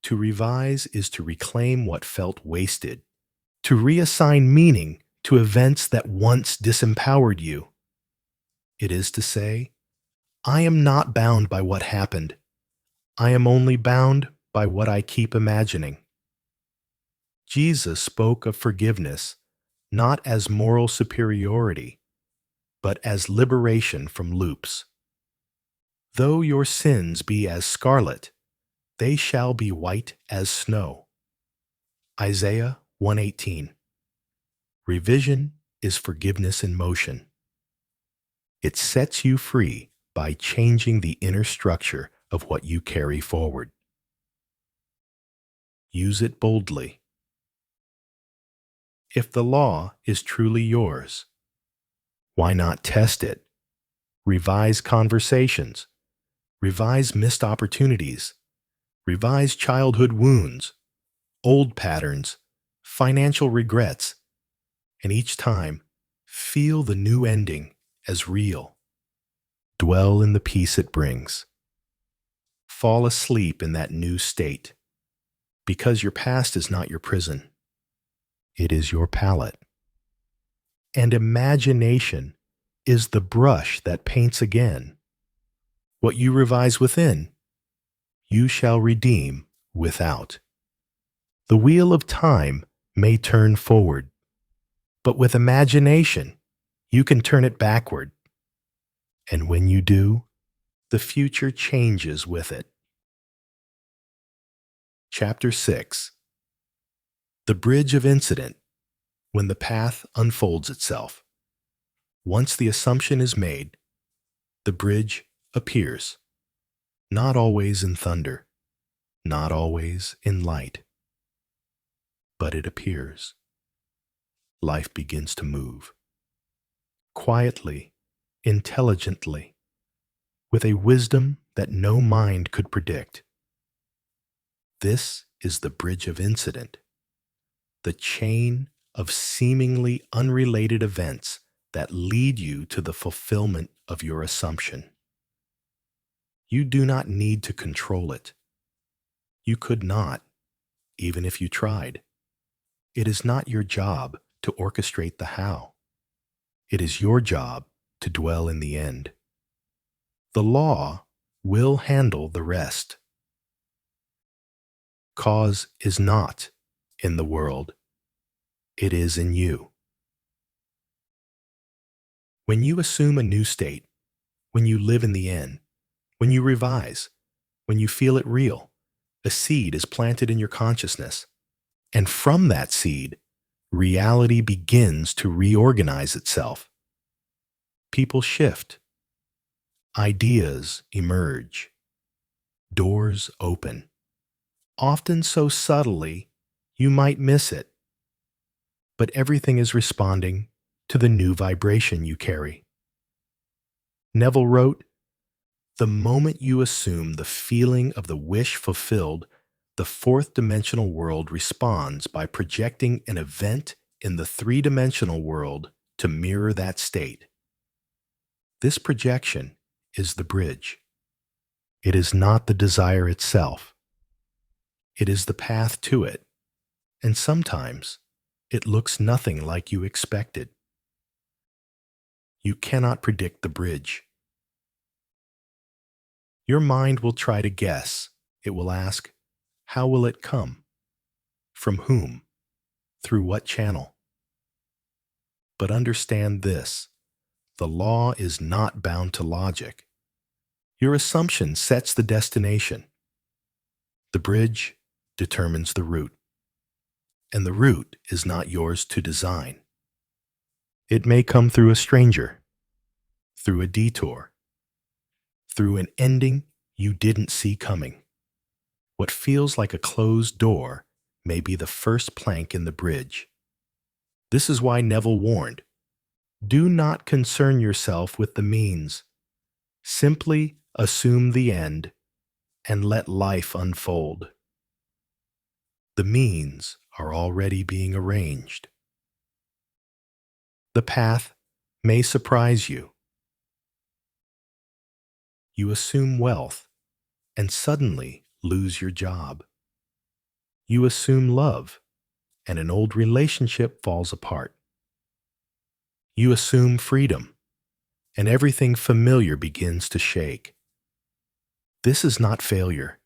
To revise is to reclaim what felt wasted, to reassign meaning to events that once disempowered you. It is to say, I am not bound by what happened. I am only bound by what I keep imagining. Jesus spoke of forgiveness not as moral superiority, but as liberation from loops. Though your sins be as scarlet, they shall be white as snow. Isaiah 1:18. Revision is forgiveness in motion. It sets you free by changing the inner structure of what you carry forward. Use it boldly. If the law is truly yours, why not test it? Revise conversations. Revise missed opportunities. Revise childhood wounds, old patterns, financial regrets, and each time, feel the new ending as real. Dwell in the peace it brings. Fall asleep in that new state, because your past is not your prison. It is your palette. And imagination is the brush that paints again. What you revise within, you shall redeem without. The wheel of time may turn forward, but with imagination, you can turn it backward. And when you do, the future changes with it. Chapter 6. The Bridge of Incident, when the path unfolds itself. Once the assumption is made, the bridge appears, not always in thunder, not always in light, but it appears. Life begins to move. Quietly, intelligently, with a wisdom that no mind could predict. This is the bridge of incident, the chain of seemingly unrelated events that lead you to the fulfillment of your assumption. You do not need to control it. You could not, even if you tried. It is not your job to orchestrate the how. It is your job to dwell in the end. The law will handle the rest. Cause is not in the world. It is in you. When you assume a new state, when you live in the end, when you revise, when you feel it real, a seed is planted in your consciousness. And from that seed, reality begins to reorganize itself. People shift. Ideas emerge. Doors open. Often so subtly, you might miss it. But everything is responding to the new vibration you carry. Neville wrote, "The moment you assume the feeling of the wish fulfilled, the fourth dimensional world responds by projecting an event in the three-dimensional world to mirror that state." This projection is the bridge. It is not the desire itself. It is the path to it, and sometimes it looks nothing like you expected. You cannot predict the bridge. Your mind will try to guess. It will ask, how will it come? From whom? Through what channel? But understand this, the law is not bound to logic. Your assumption sets the destination. The bridge determines the route. And the route is not yours to design. It may come through a stranger, through a detour, through an ending you didn't see coming. What feels like a closed door may be the first plank in the bridge. This is why Neville warned, do not concern yourself with the means. Simply assume the end and let life unfold. The means are already being arranged. The path may surprise you. You assume wealth and suddenly lose your job. You assume love and an old relationship falls apart. You assume freedom and everything familiar begins to shake. This is not failure.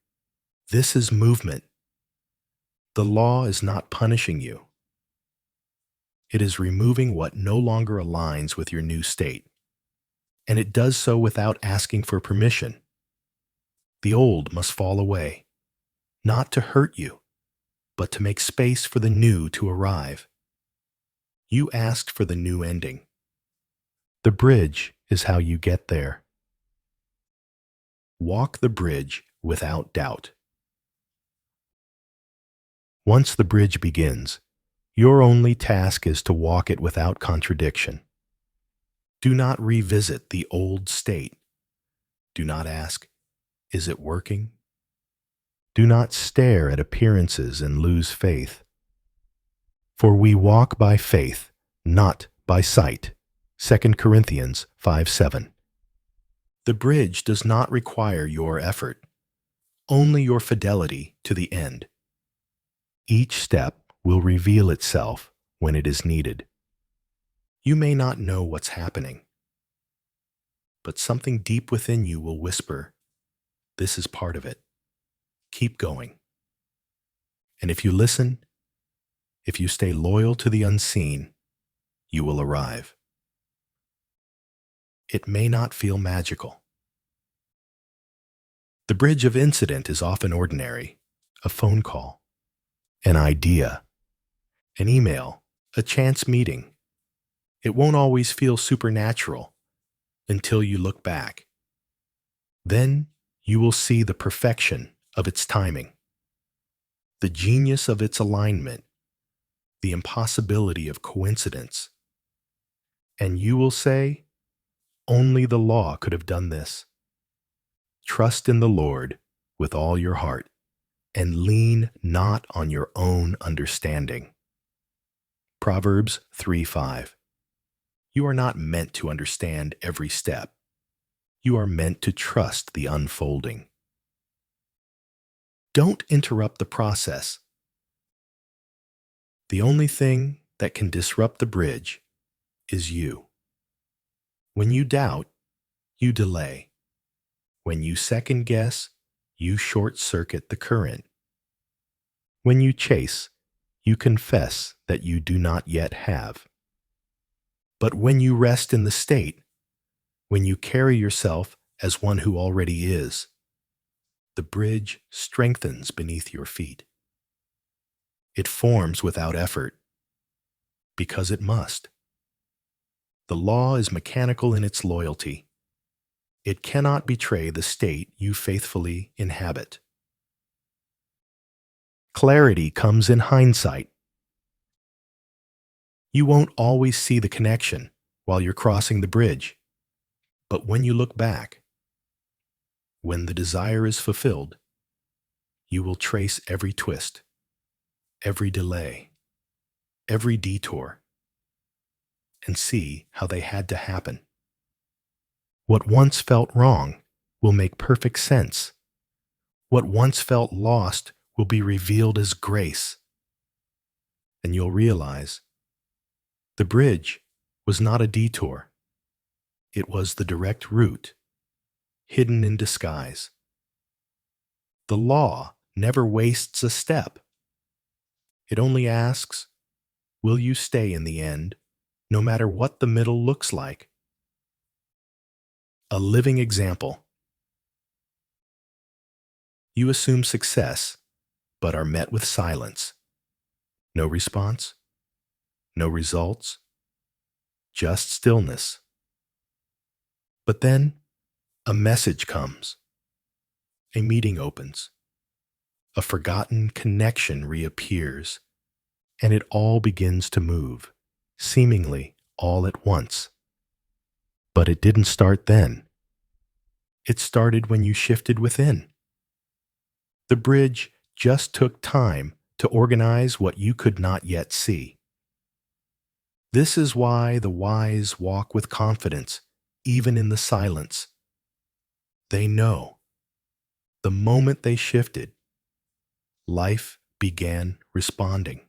This is movement. The law is not punishing you. It is removing what no longer aligns with your new state. And it does so without asking for permission. The old must fall away, not to hurt you, but to make space for the new to arrive. You asked for the new ending. The bridge is how you get there. Walk the bridge without doubt. Once the bridge begins, your only task is to walk it without contradiction. Do not revisit the old state. Do not ask, is it working? Do not stare at appearances and lose faith. For we walk by faith, not by sight. 2 Corinthians 5:7. The bridge does not require your effort, only your fidelity to the end. Each step will reveal itself when it is needed. You may not know what's happening, but something deep within you will whisper, this is part of it. Keep going. And if you listen, if you stay loyal to the unseen, you will arrive. It may not feel magical. The bridge of incident is often ordinary, a phone call, an idea, an email, a chance meeting. It won't always feel supernatural until you look back. Then you will see the perfection of its timing, the genius of its alignment, the impossibility of coincidence. And you will say, only the law could have done this. Trust in the Lord with all your heart and lean not on your own understanding. Proverbs 3:5. You are not meant to understand every step. You are meant to trust the unfolding. Don't interrupt the process. The only thing that can disrupt the bridge is you. When you doubt, you delay. When you second guess, you short circuit the current. When you chase, you confess that you do not yet have. But when you rest in the state, when you carry yourself as one who already is, the bridge strengthens beneath your feet. It forms without effort, because it must. The law is mechanical in its loyalty. It cannot betray the state you faithfully inhabit. Clarity comes in hindsight. You won't always see the connection while you're crossing the bridge, but when you look back, when the desire is fulfilled, you will trace every twist, every delay, every detour, and see how they had to happen. What once felt wrong will make perfect sense. What once felt lost will be revealed as grace. And you'll realize the bridge was not a detour. It was the direct route, hidden in disguise. The law never wastes a step. It only asks, will you stay in the end, no matter what the middle looks like? A living example. You assume success, but are met with silence. No response, no results, just stillness. But then, a message comes. A meeting opens. A forgotten connection reappears, and it all begins to move, seemingly all at once. But it didn't start then. It started when you shifted within. The bridge just took time to organize what you could not yet see. This is why the wise walk with confidence, even in the silence. They know. The moment they shifted, life began responding.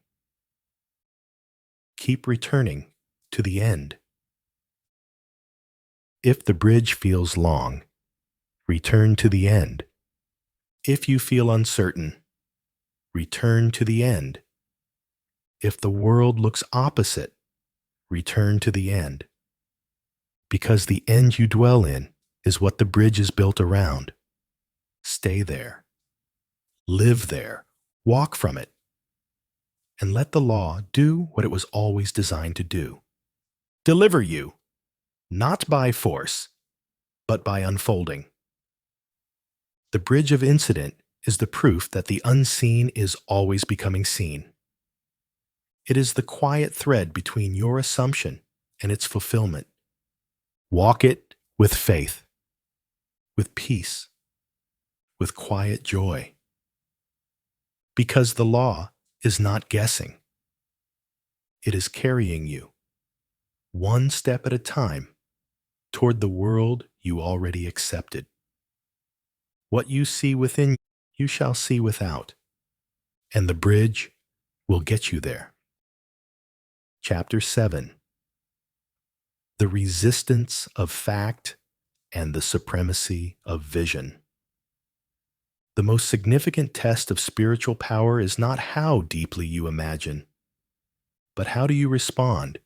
Keep returning to the end. If the bridge feels long, return to the end. If you feel uncertain, return to the end. If the world looks opposite, return to the end. Because the end you dwell in is what the bridge is built around. Stay there. Live there. Walk from it. And let the law do what it was always designed to do. Deliver you, not by force, but by unfolding. The bridge of incident is the proof that the unseen is always becoming seen. It is the quiet thread between your assumption and its fulfillment. Walk it with faith, with peace, with quiet joy. Because the law is not guessing. It is carrying you, one step at a time, toward the world you already accepted. What you see within, you shall see without, and the bridge will get you there. Chapter 7. The resistance of fact and the supremacy of vision. The most significant test of spiritual power is not how deeply you imagine, but how do you respond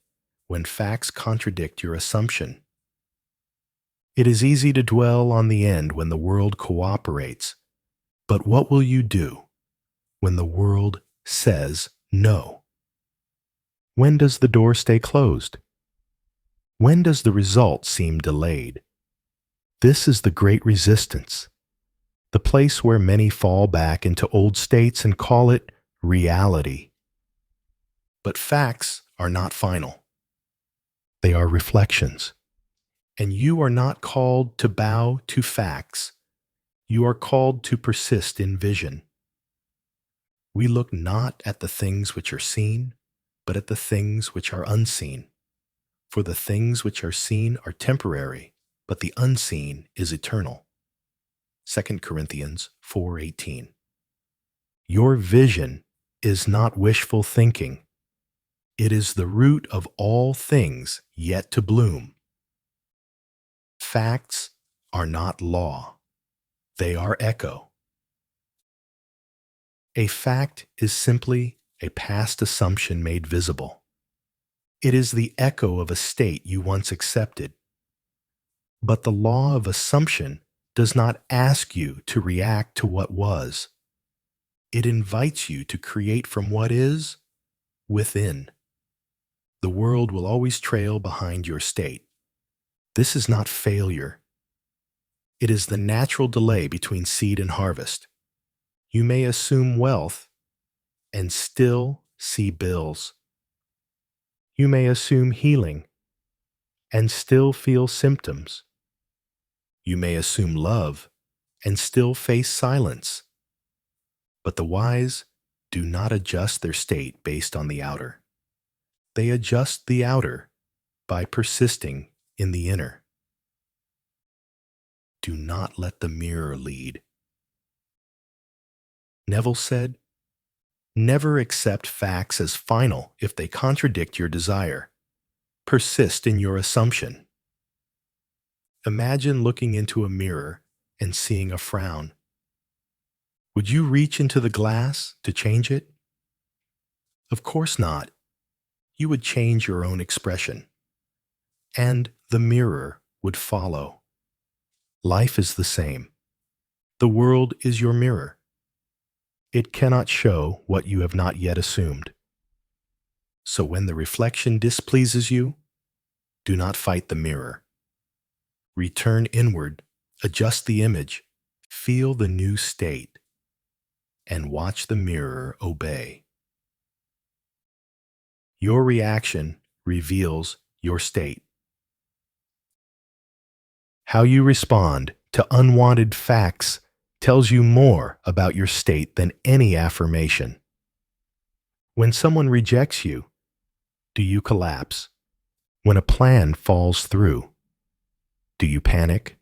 when facts contradict your assumption. It is easy to dwell on the end when the world cooperates, but what will you do when the world says no? When does the door stay closed? When does the result seem delayed? This is the great resistance, the place where many fall back into old states and call it reality. But facts are not final. They are reflections. And you are not called to bow to facts. You are called to persist in vision. We look not at the things which are seen, but at the things which are unseen. For the things which are seen are temporary, but the unseen is eternal. 2 Corinthians 4:18. Your vision is not wishful thinking. It is the root of all things yet to bloom. Facts are not law. They are echo. A fact is simply a past assumption made visible. It is the echo of a state you once accepted. But the law of assumption does not ask you to react to what was. It invites you to create from what is within. The world will always trail behind your state. This is not failure. It is the natural delay between seed and harvest. You may assume wealth and still see bills. You may assume healing and still feel symptoms. You may assume love and still face silence. But the wise do not adjust their state based on the outer. They adjust the outer by persisting in the inner. Do not let the mirror lead. Neville said, "Never accept facts as final if they contradict your desire. Persist in your assumption." Imagine looking into a mirror and seeing a frown. Would you reach into the glass to change it? Of course not. You would change your own expression, and the mirror would follow. Life is the same. The world is your mirror. It cannot show what you have not yet assumed. So when the reflection displeases you, do not fight the mirror. Return inward, adjust the image, feel the new state, and watch the mirror obey. Your reaction reveals your state. How you respond to unwanted facts tells you more about your state than any affirmation. When someone rejects you, do you collapse? When a plan falls through, do you panic?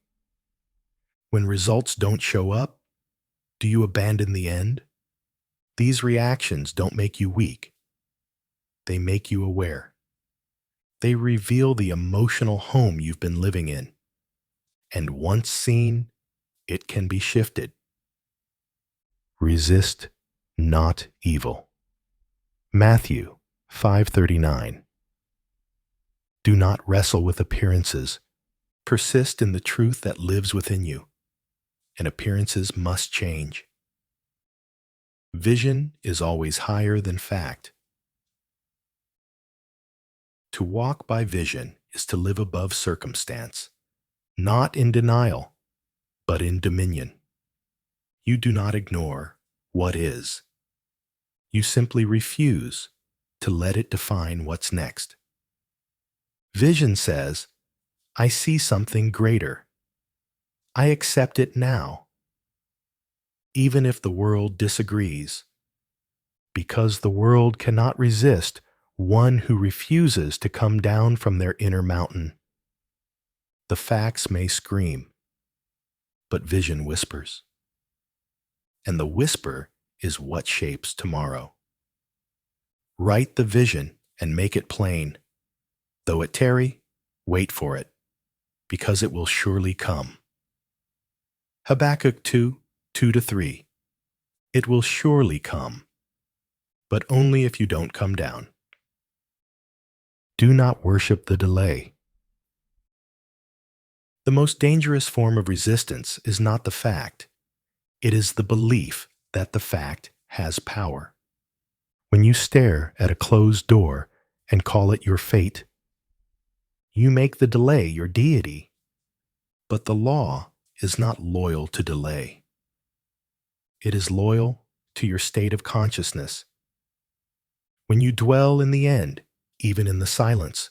When results don't show up, do you abandon the end? These reactions don't make you weak. They make you aware. They reveal the emotional home you've been living in. And once seen, it can be shifted. Resist not evil. Matthew 5:39. Do not wrestle with appearances. Persist in the truth that lives within you, and appearances must change. Vision is always higher than fact. To walk by vision is to live above circumstance, not in denial, but in dominion. You do not ignore what is. You simply refuse to let it define what's next. Vision says, I see something greater. I accept it now, even if the world disagrees, because the world cannot resist one who refuses to come down from their inner mountain. The facts may scream, but vision whispers. And the whisper is what shapes tomorrow. Write the vision and make it plain. Though it tarry, wait for it, because it will surely come. Habakkuk 2:2-3. It will surely come, but only if you don't come down. Do not worship the delay. The most dangerous form of resistance is not the fact. It is the belief that the fact has power. When you stare at a closed door and call it your fate, you make the delay your deity. But the law is not loyal to delay. It is loyal to your state of consciousness. When you dwell in the end, even in the silence,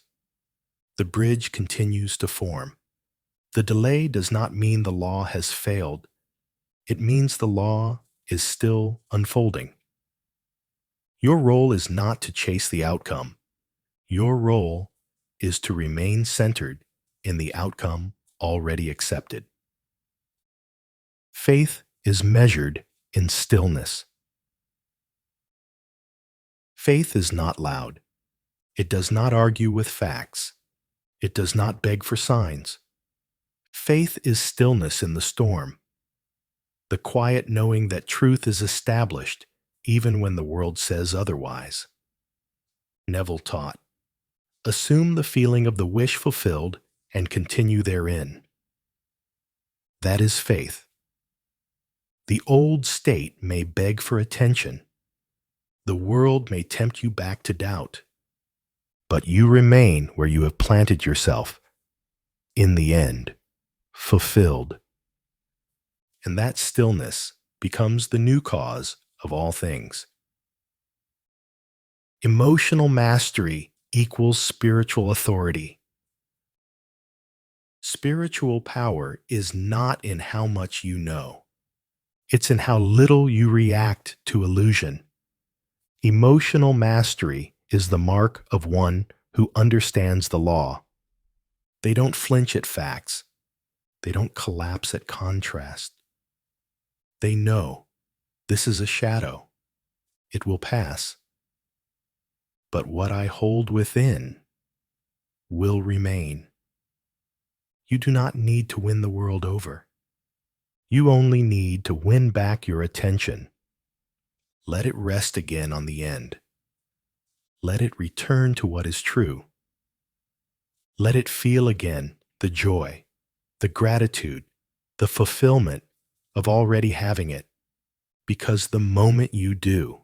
the bridge continues to form. The delay does not mean the law has failed. It means the law is still unfolding. Your role is not to chase the outcome. Your role is to remain centered in the outcome already accepted. Faith is measured in stillness. Faith is not loud. It does not argue with facts. It does not beg for signs. Faith is stillness in the storm, the quiet knowing that truth is established even when the world says otherwise. Neville taught, assume the feeling of the wish fulfilled and continue therein. That is faith. The old state may beg for attention. The world may tempt you back to doubt. But you remain where you have planted yourself, in the end, fulfilled. And that stillness becomes the new cause of all things. Emotional mastery equals spiritual authority. Spiritual power is not in how much you know. It's in how little you react to illusion. Emotional mastery is the mark of one who understands the law. They don't flinch at facts. They don't collapse at contrast. They know this is a shadow. It will pass. But what I hold within will remain. You do not need to win the world over. You only need to win back your attention. Let it rest again on the end. Let it return to what is true. Let it feel again the joy, the gratitude, the fulfillment of already having it, because the moment you do,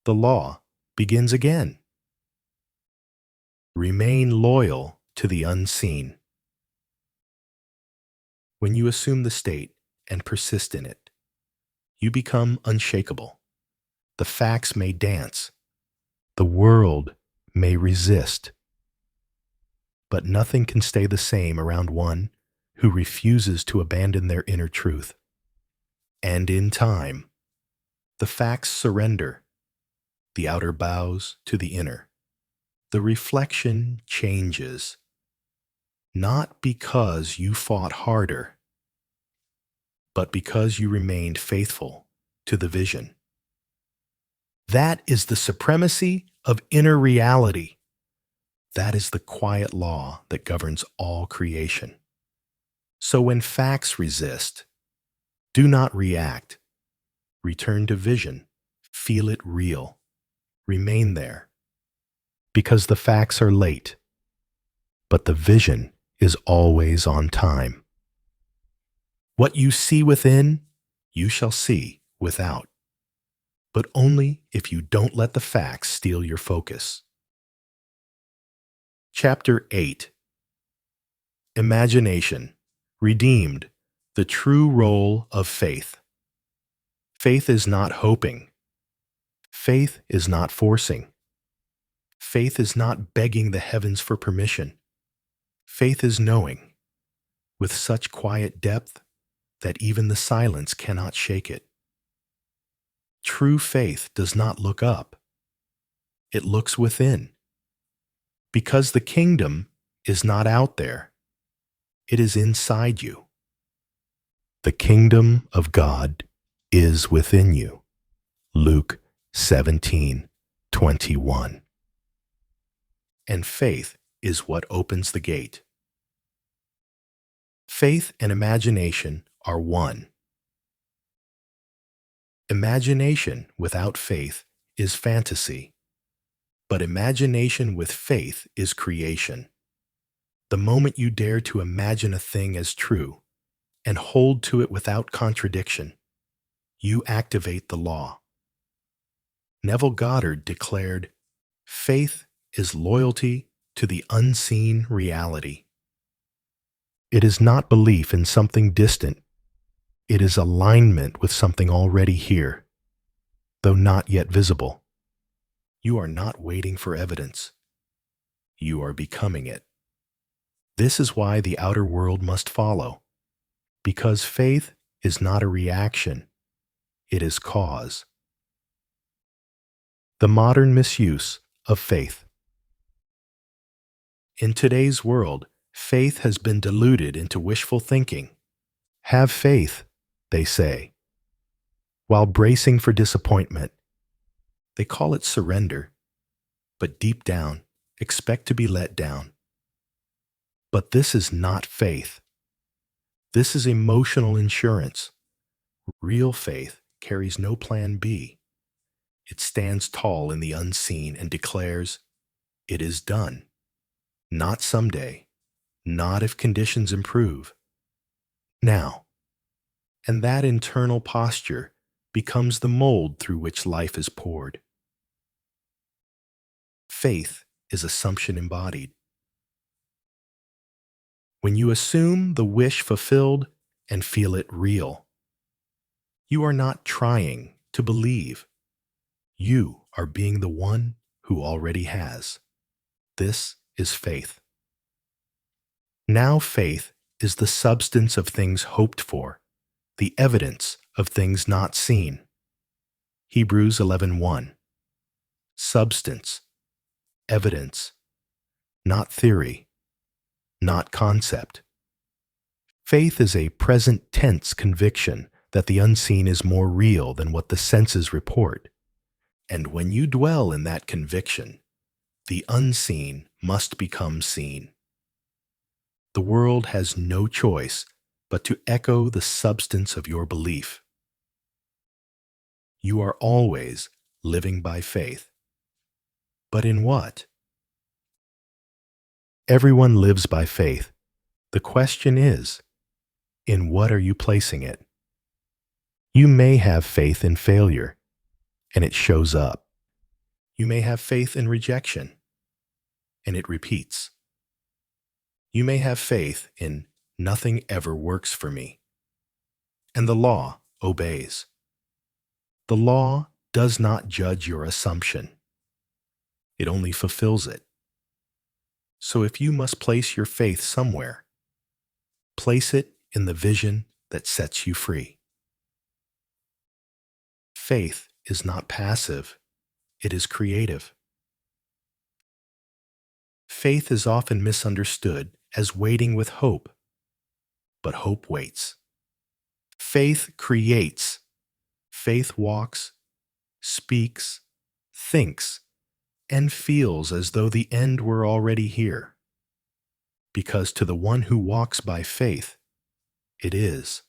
the law begins again. Remain loyal to the unseen. When you assume the state and persist in it, you become unshakable. The facts may dance. The world may resist. But nothing can stay the same around one who refuses to abandon their inner truth. And in time, the facts surrender. The outer bows to the inner. The reflection changes. Not because you fought harder, but because you remained faithful to the vision. That is the supremacy of inner reality. That is the quiet law that governs all creation. So when facts resist, do not react. Return to vision. Feel it real. Remain there. Because the facts are late, but the vision is always on time. What you see within, you shall see without. But only if you don't let the facts steal your focus. Chapter 8. Imagination, redeemed, the true role of faith. Faith is not hoping. Faith is not forcing. Faith is not begging the heavens for permission. Faith is knowing, with such quiet depth that even the silence cannot shake it. True faith does not look up. It looks within. Because the kingdom is not out there. It is inside you. The kingdom of God is within you. Luke 17:21. And faith is what opens the gate. Faith and imagination are one. Imagination without faith is fantasy, but imagination with faith is creation. The moment you dare to imagine a thing as true and hold to it without contradiction, you activate the law. Neville Goddard declared, "Faith is loyalty to the unseen reality." It is not belief in something distant. It is alignment with something already here, though not yet visible. You are not waiting for evidence. You are becoming it. This is why the outer world must follow, because faith is not a reaction. It is cause. The modern misuse of faith. In today's world, faith has been diluted into wishful thinking. Have faith, they say. While bracing for disappointment, they call it surrender, but deep down, expect to be let down. But this is not faith. This is emotional insurance. Real faith carries no plan B. It stands tall in the unseen and declares, "It is done." Not someday, not if conditions improve. Now. And that internal posture becomes the mold through which life is poured. Faith is assumption embodied. When you assume the wish fulfilled and feel it real, you are not trying to believe. You are being the one who already has. This is faith. Now faith is the substance of things hoped for, the evidence of things not seen. Hebrews 11:1. Substance, evidence, not theory, not concept. Faith is a present tense conviction that the unseen is more real than what the senses report. And when you dwell in that conviction, the unseen must become seen. The world has no choice but to echo the substance of your belief. You are always living by faith. But in what? Everyone lives by faith. The question is, in what are you placing it? You may have faith in failure, and it shows up. You may have faith in rejection, and it repeats. You may have faith in nothing ever works for me, and the law obeys. The law does not judge your assumption. It only fulfills it. So if you must place your faith somewhere, place it in the vision that sets you free. Faith is not passive, it is creative. Faith is often misunderstood as waiting with hope, but hope waits. Faith creates. Faith walks, speaks, thinks, and feels as though the end were already here. Because to the one who walks by faith, it is.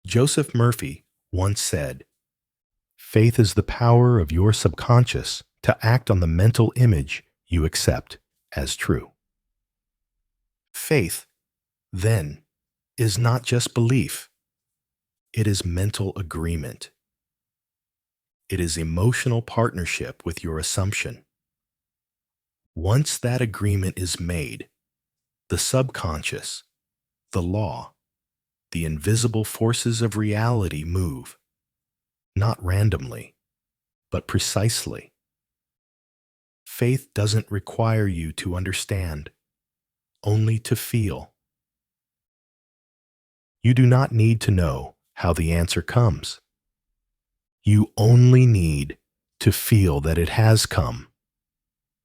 Joseph Murphy once said, "Faith is the power of your subconscious to act on the mental image you accept as true." Faith, then, is not just belief. It is mental agreement. It is emotional partnership with your assumption. Once that agreement is made, the subconscious, the law, the invisible forces of reality move, not randomly, but precisely. Faith doesn't require you to understand, only to feel. You do not need to know how the answer comes. You only need to feel that it has come.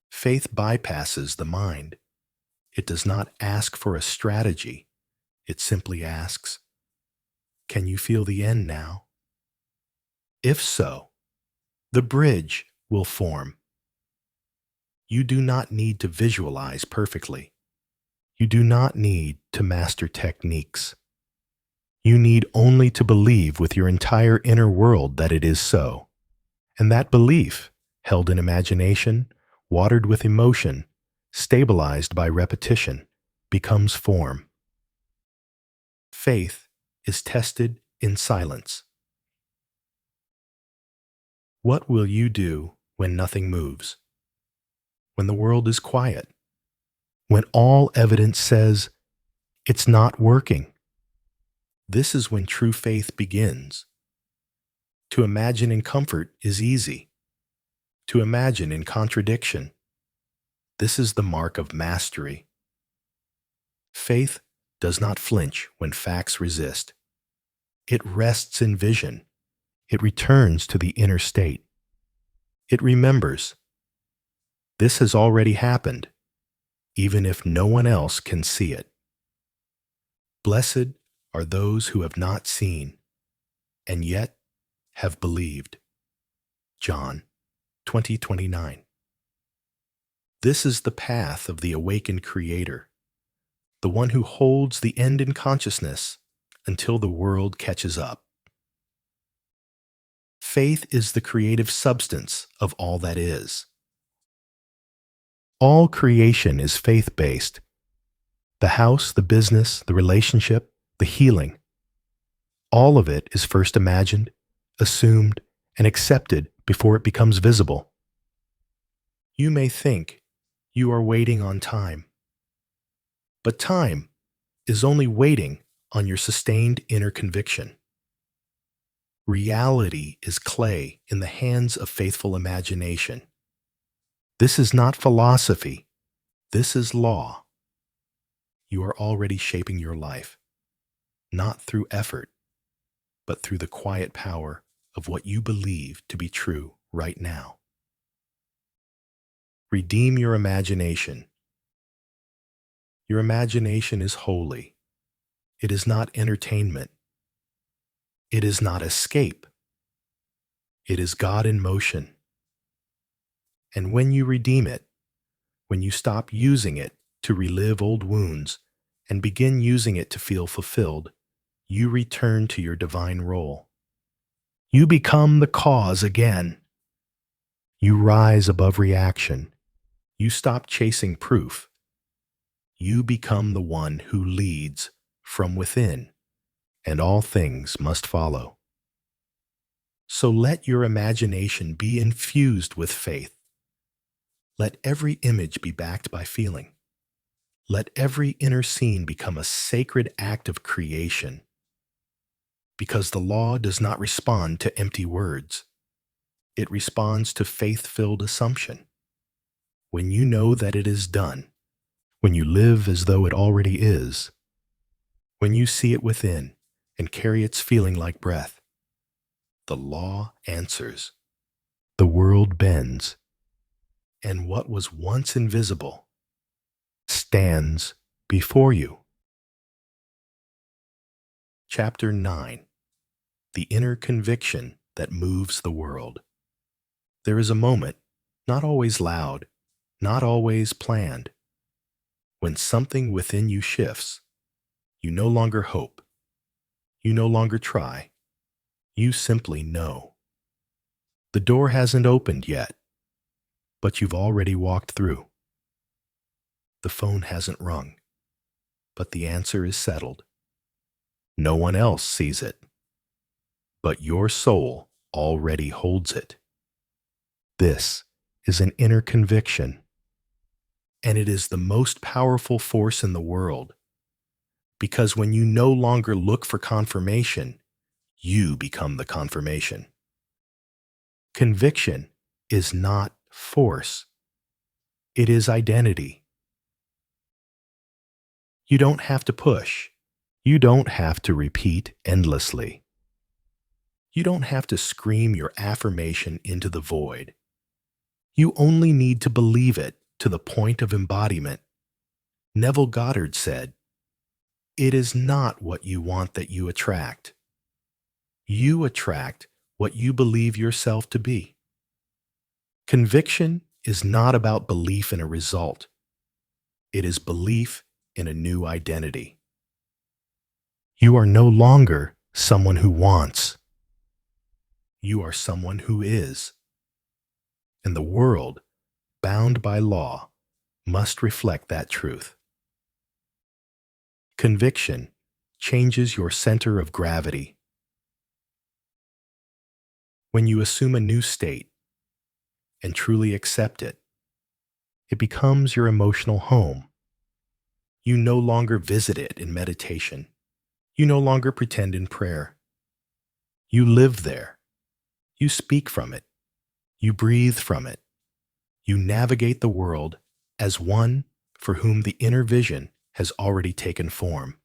Faith bypasses the mind. It does not ask for a strategy. It simply asks, "Can you feel the end now?" If so, the bridge will form. You do not need to visualize perfectly. You do not need to master techniques. You need only to believe with your entire inner world that it is so. And that belief, held in imagination, watered with emotion, stabilized by repetition, becomes form. Faith is tested in silence. What will you do when nothing moves? When the world is quiet? When all evidence says, "It's not working"? This is when true faith begins. To imagine in comfort is easy. To imagine in contradiction, this is the mark of mastery. Faith does not flinch when facts resist. It rests in vision. It returns to the inner state. It remembers. This has already happened, even if no one else can see it. Blessed are those who have not seen, and yet have believed. John 20:29. This is the path of the awakened Creator, the one who holds the end in consciousness until the world catches up. Faith is the creative substance of all that is. All creation is faith-based. The house, the business, the relationship, the healing. All of it is first imagined, assumed, and accepted before it becomes visible. You may think you are waiting on time, but time is only waiting on your sustained inner conviction. Reality is clay in the hands of faithful imagination. This is not philosophy. This is law. You are already shaping your life, not through effort, but through the quiet power of what you believe to be true right now. Redeem your imagination. Your imagination is holy. It is not entertainment. It is not escape. It is God in motion. And when you redeem it, when you stop using it to relive old wounds and begin using it to feel fulfilled, you return to your divine role. You become the cause again. You rise above reaction. You stop chasing proof. You become the one who leads from within, and all things must follow. So let your imagination be infused with faith. Let every image be backed by feeling. Let every inner scene become a sacred act of creation. Because the law does not respond to empty words. It responds to faith-filled assumption. When you know that it is done, when you live as though it already is, when you see it within and carry its feeling like breath, the law answers. The world bends, and what was once invisible stands before you. Chapter 9. The Inner Conviction That Moves the World. There is a moment, not always loud, not always planned, when something within you shifts. You no longer hope. You no longer try. You simply know. The door hasn't opened yet, but you've already walked through. The phone hasn't rung, but the answer is settled. No one else sees it, but your soul already holds it. This is an inner conviction, and it is the most powerful force in the world, because when you no longer look for confirmation, you become the confirmation. Conviction is not force. It is identity. You don't have to push. You don't have to repeat endlessly. You don't have to scream your affirmation into the void. You only need to believe it to the point of embodiment. Neville Goddard said, "It is not what you want that you attract. You attract what you believe yourself to be." Conviction is not about belief in a result. It is belief in a new identity. You are no longer someone who wants. You are someone who is. And the world, bound by law, must reflect that truth. Conviction changes your center of gravity. When you assume a new state and truly accept it, it becomes your emotional home. You no longer visit it in meditation. You no longer pretend in prayer. You live there. You speak from it. You breathe from it. You navigate the world as one for whom the inner vision has already taken form.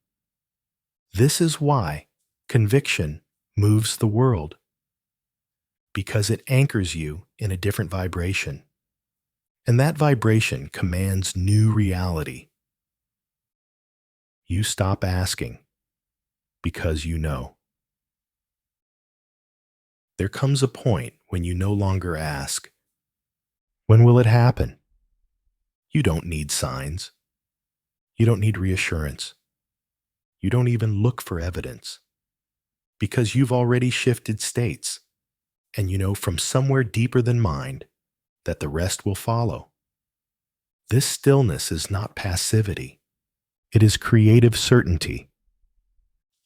This is why conviction moves the world. because it anchors you in a different vibration. And that vibration commands new reality. You stop asking because you know. There comes a point when you no longer ask, when will it happen? You don't need signs. You don't need reassurance. You don't even look for evidence because you've already shifted states, and you know from somewhere deeper than mind that the rest will follow. This stillness is not passivity. It is creative certainty.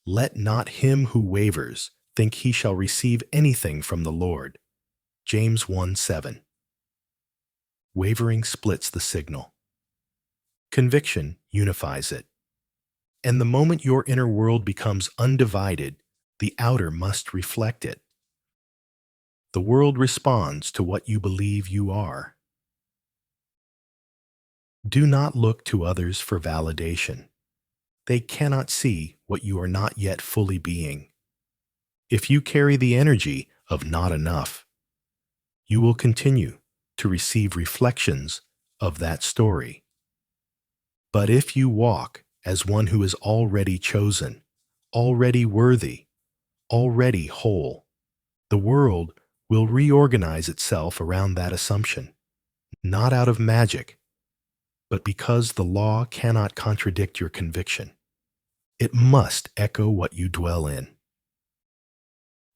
Let not him who wavers think he shall receive anything from the Lord. James 1:7. Wavering splits the signal. Conviction unifies it. And the moment your inner world becomes undivided, the outer must reflect it. The world responds to what you believe you are. Do not look to others for validation. They cannot see what you are not yet fully being. If you carry the energy of not enough, you will continue to receive reflections of that story. But if you walk as one who is already chosen, already worthy, already whole, the world will reorganize itself around that assumption, not out of magic, but because the law cannot contradict your conviction. It must echo what you dwell in.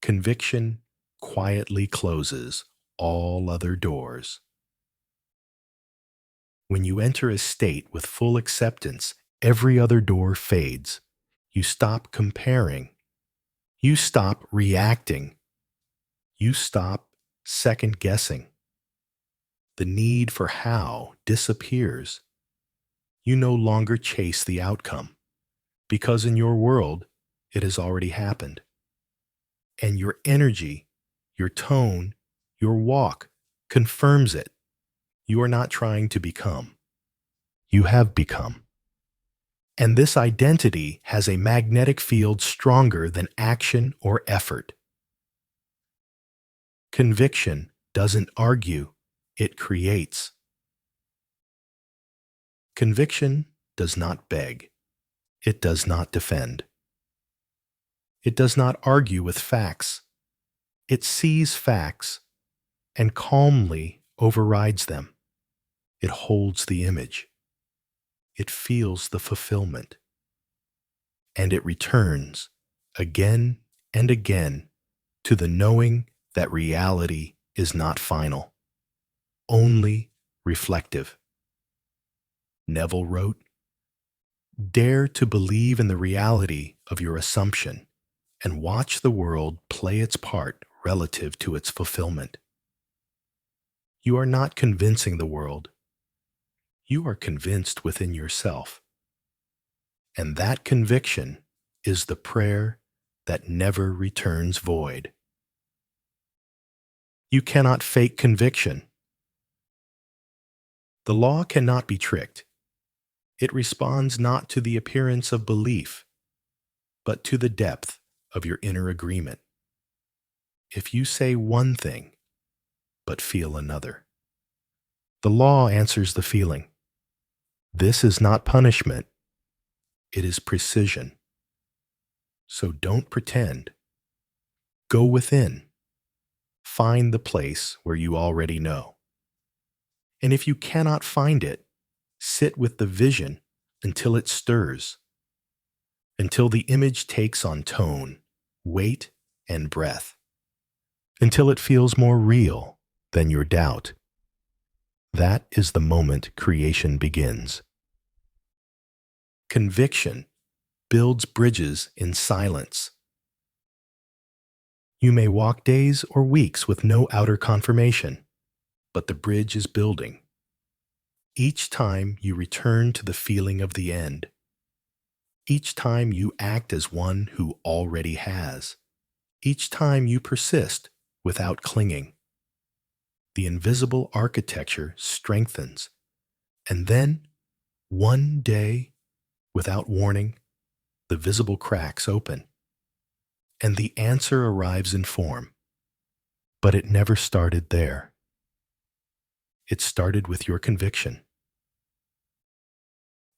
Conviction quietly closes all other doors. When you enter a state with full acceptance, every other door fades. You stop comparing. You stop reacting. You stop second guessing. The need for how disappears. You no longer chase the outcome, because in your world, it has already happened. And your energy, your tone, your walk confirms it. You are not trying to become. You have become. And this identity has a magnetic field stronger than action or effort. Conviction doesn't argue, it creates. Conviction does not beg. It does not defend. It does not argue with facts. It sees facts and calmly overrides them. It holds the image. It feels the fulfillment. And it returns again and again to the knowing that reality is not final, only reflective. Neville wrote, "Dare to believe in the reality of your assumption and watch the world play its part relative to its fulfillment." You are not convincing the world. You are convinced within yourself. And that conviction is the prayer that never returns void. You cannot fake conviction. The law cannot be tricked. It responds not to the appearance of belief, but to the depth of your inner agreement. If you say one thing, but feel another, the law answers the feeling. This is not punishment. It is precision. So don't pretend. Go within. Find the place where you already know. And if you cannot find it, sit with the vision until it stirs, until the image takes on tone, weight, and breath, until it feels more real than your doubt. That is the moment creation begins. Conviction builds bridges in silence. You may walk days or weeks with no outer confirmation, but the bridge is building. Each time you return to the feeling of the end, each time you act as one who already has, each time you persist without clinging, the invisible architecture strengthens, and then, one day, without warning, the visible cracks open, and the answer arrives in form. But it never started there. It started with your conviction.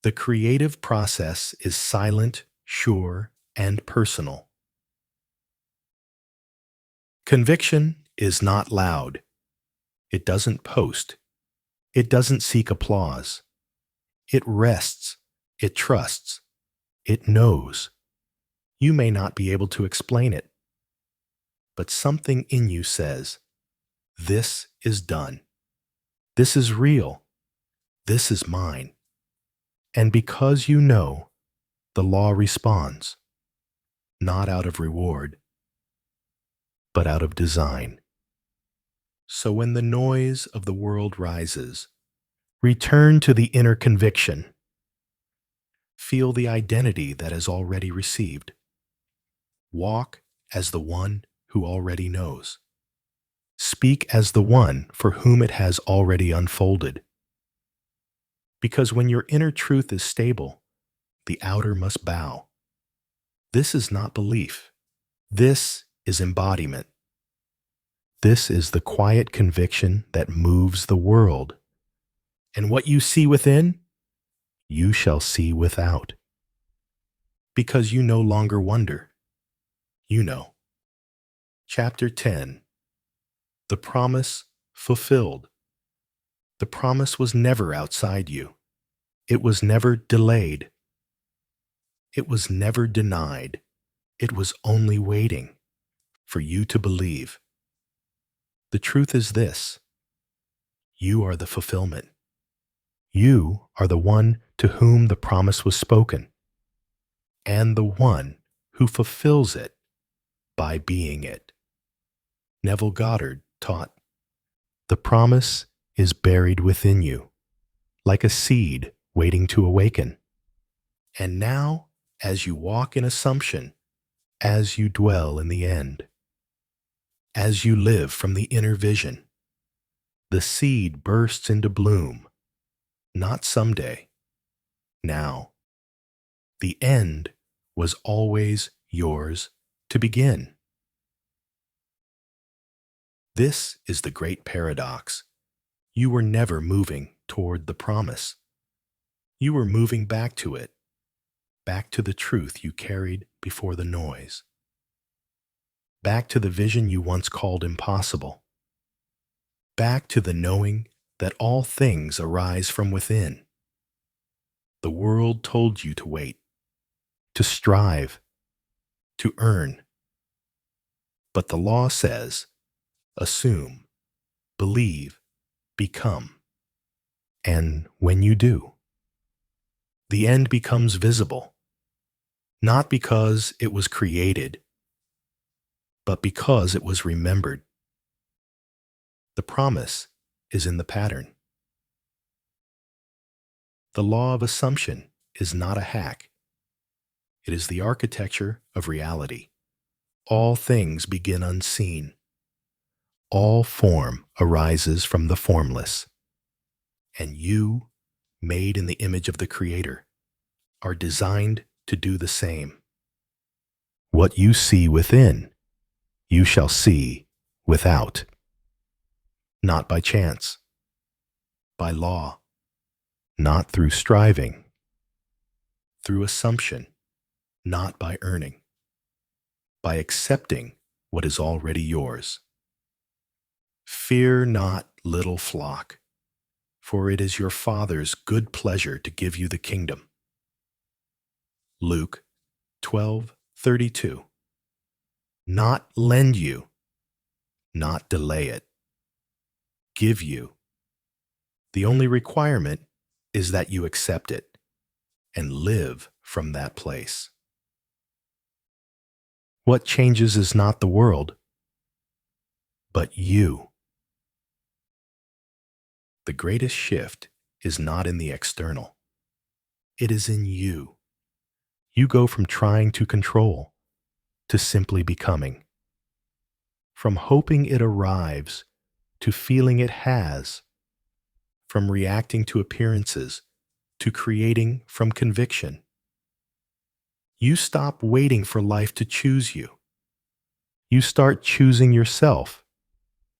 The creative process is silent, sure, and personal. Conviction is not loud. It doesn't post. It doesn't seek applause. It rests. It trusts. It knows. You may not be able to explain it, but something in you says, this is done. This is real. This is mine. And because you know, the law responds, not out of reward, but out of design. So when the noise of the world rises, return to the inner conviction. Feel the identity that is already received. Walk as the one who already knows. Speak as the one for whom it has already unfolded. Because when your inner truth is stable, the outer must bow. This is not belief. This is embodiment. This is the quiet conviction that moves the world. And what you see within, you shall see without. Because you no longer wonder. You know. Chapter 10. The promise fulfilled. The promise was never outside you. It was never delayed. It was never denied. It was only waiting for you to believe. The truth is this: you are the fulfillment. You are the one to whom the promise was spoken, and the one who fulfills it by being it. Neville Goddard taught, the promise is buried within you, like a seed waiting to awaken. And now, as you walk in assumption, as you dwell in the end, as you live from the inner vision, the seed bursts into bloom, not someday, now. The end was always yours to begin. This is the great paradox. You were never moving toward the promise. You were moving back to it, back to the truth you carried before the noise, back to the vision you once called impossible, back to the knowing that all things arise from within. The world told you to wait, to strive, to earn. But the law says, assume, believe, become. And when you do, the end becomes visible, not because it was created, but because it was remembered. The promise is in the pattern. The law of assumption is not a hack. It is the architecture of reality. All things begin unseen. All form arises from the formless. And you, made in the image of the Creator, are designed to do the same. What you see within, you shall see without. Not by chance, by law, not through striving, through assumption, not by earning, by accepting what is already yours. Fear not, little flock, for it is your Father's good pleasure to give you the kingdom. Luke 12:32. Not lend you, not delay it. Give you. The only requirement is that you accept it and live from that place. What changes is not the world, but you. The greatest shift is not in the external. It is in you. You go from trying to control to simply becoming. From hoping it arrives to feeling it has. From reacting to appearances to creating from conviction. You stop waiting for life to choose you. You start choosing yourself.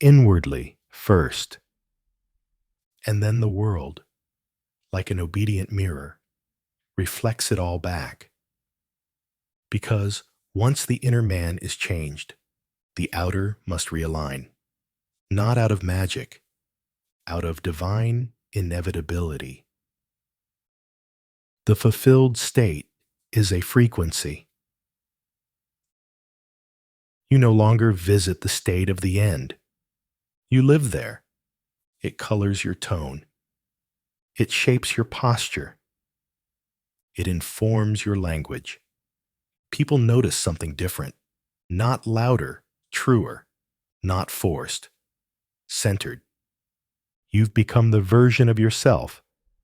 inwardly first, and then the world, like an obedient mirror, reflects it all back. Because once the inner man is changed, the outer must realign, not out of magic, out of divine inevitability. The fulfilled state is a frequency. You no longer visit the state of the end. You live there. It colors your tone. It shapes your posture. It informs your language. People notice something different, not louder, truer, not forced, centered. You've become the version of yourself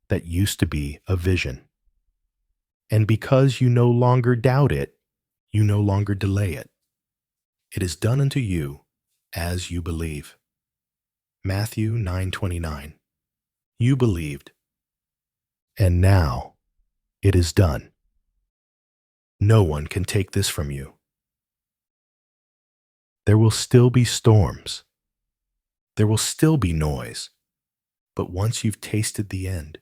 that used to be a vision. And because you no longer doubt it, you no longer delay it. It is done unto you as you believe. Matthew 9:29. You believed, and now it is done. No one can take this from you. There will still be storms. There will still be noise. But once you've tasted the end,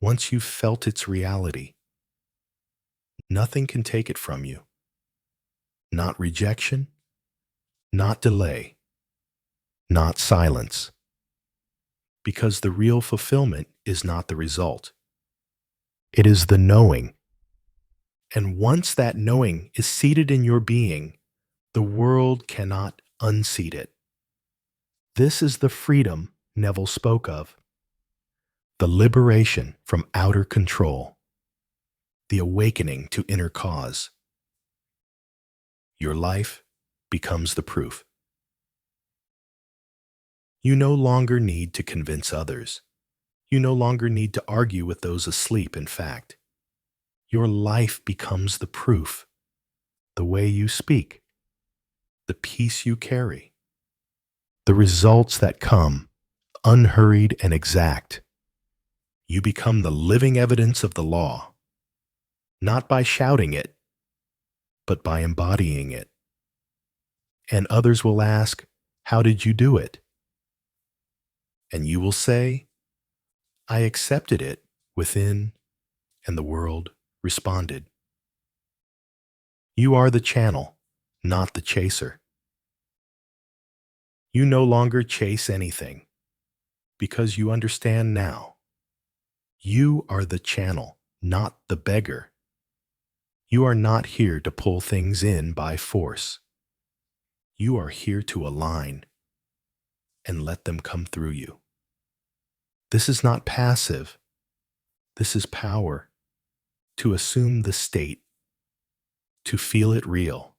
once you've felt its reality, nothing can take it from you. Not rejection, not delay, not silence. Because the real fulfillment is not the result. It is the knowing. And once that knowing is seated in your being, the world cannot unseat it. This is the freedom Neville spoke of. The liberation from outer control. The awakening to inner cause. Your life becomes the proof. You no longer need to convince others. You no longer need to argue with those asleep, in fact. Your life becomes the proof. The way you speak. The peace you carry. The results that come, unhurried and exact. You become the living evidence of the law, not by shouting it, but by embodying it. And others will ask, how did you do it? And you will say, I accepted it within, and the world responded. You are the channel, not the chaser. You no longer chase anything, because you understand now. You are the channel, not the beggar. You are not here to pull things in by force. You are here to align and let them come through you. This is not passive. This is power. To assume the state. To feel it real.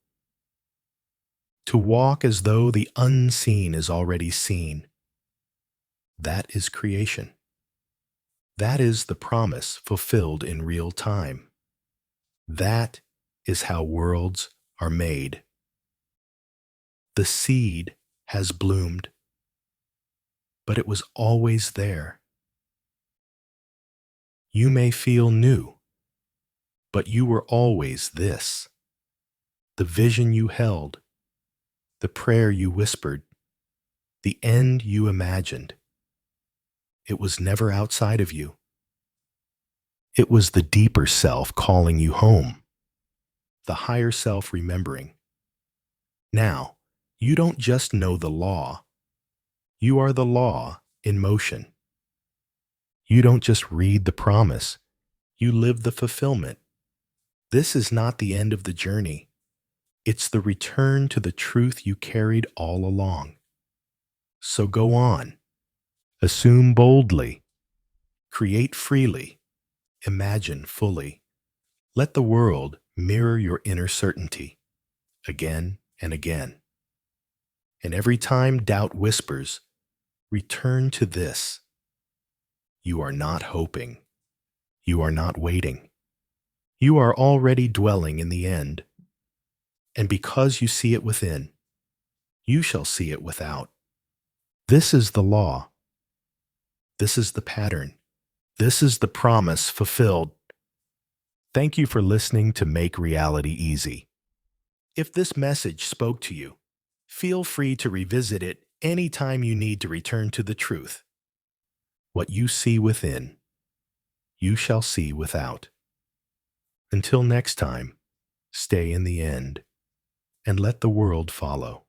To walk as though the unseen is already seen. That is creation. That is the promise fulfilled in real time. That is how worlds are made. The seed has bloomed, but it was always there. You may feel new, but you were always this. The vision you held, the prayer you whispered, the end you imagined. It was never outside of you. It was the deeper self calling you home, the higher self remembering. Now, you don't just know the law. You are the law in motion. You don't just read the promise. You live the fulfillment. This is not the end of the journey. It's the return to the truth you carried all along. So go on. Assume boldly. Create freely. Imagine fully. Let the world mirror your inner certainty, again and again. And every time doubt whispers, return to this. You are not hoping. You are not waiting. You are already dwelling in the end. And because you see it within, you shall see it without. This is the law. This is the pattern. This is the promise fulfilled. Thank you for listening to Make Reality Easy. If this message spoke to you, Feel free to revisit it anytime you need to return to the truth. What you see within, you shall see without. Until next time, stay in the end and let the world follow.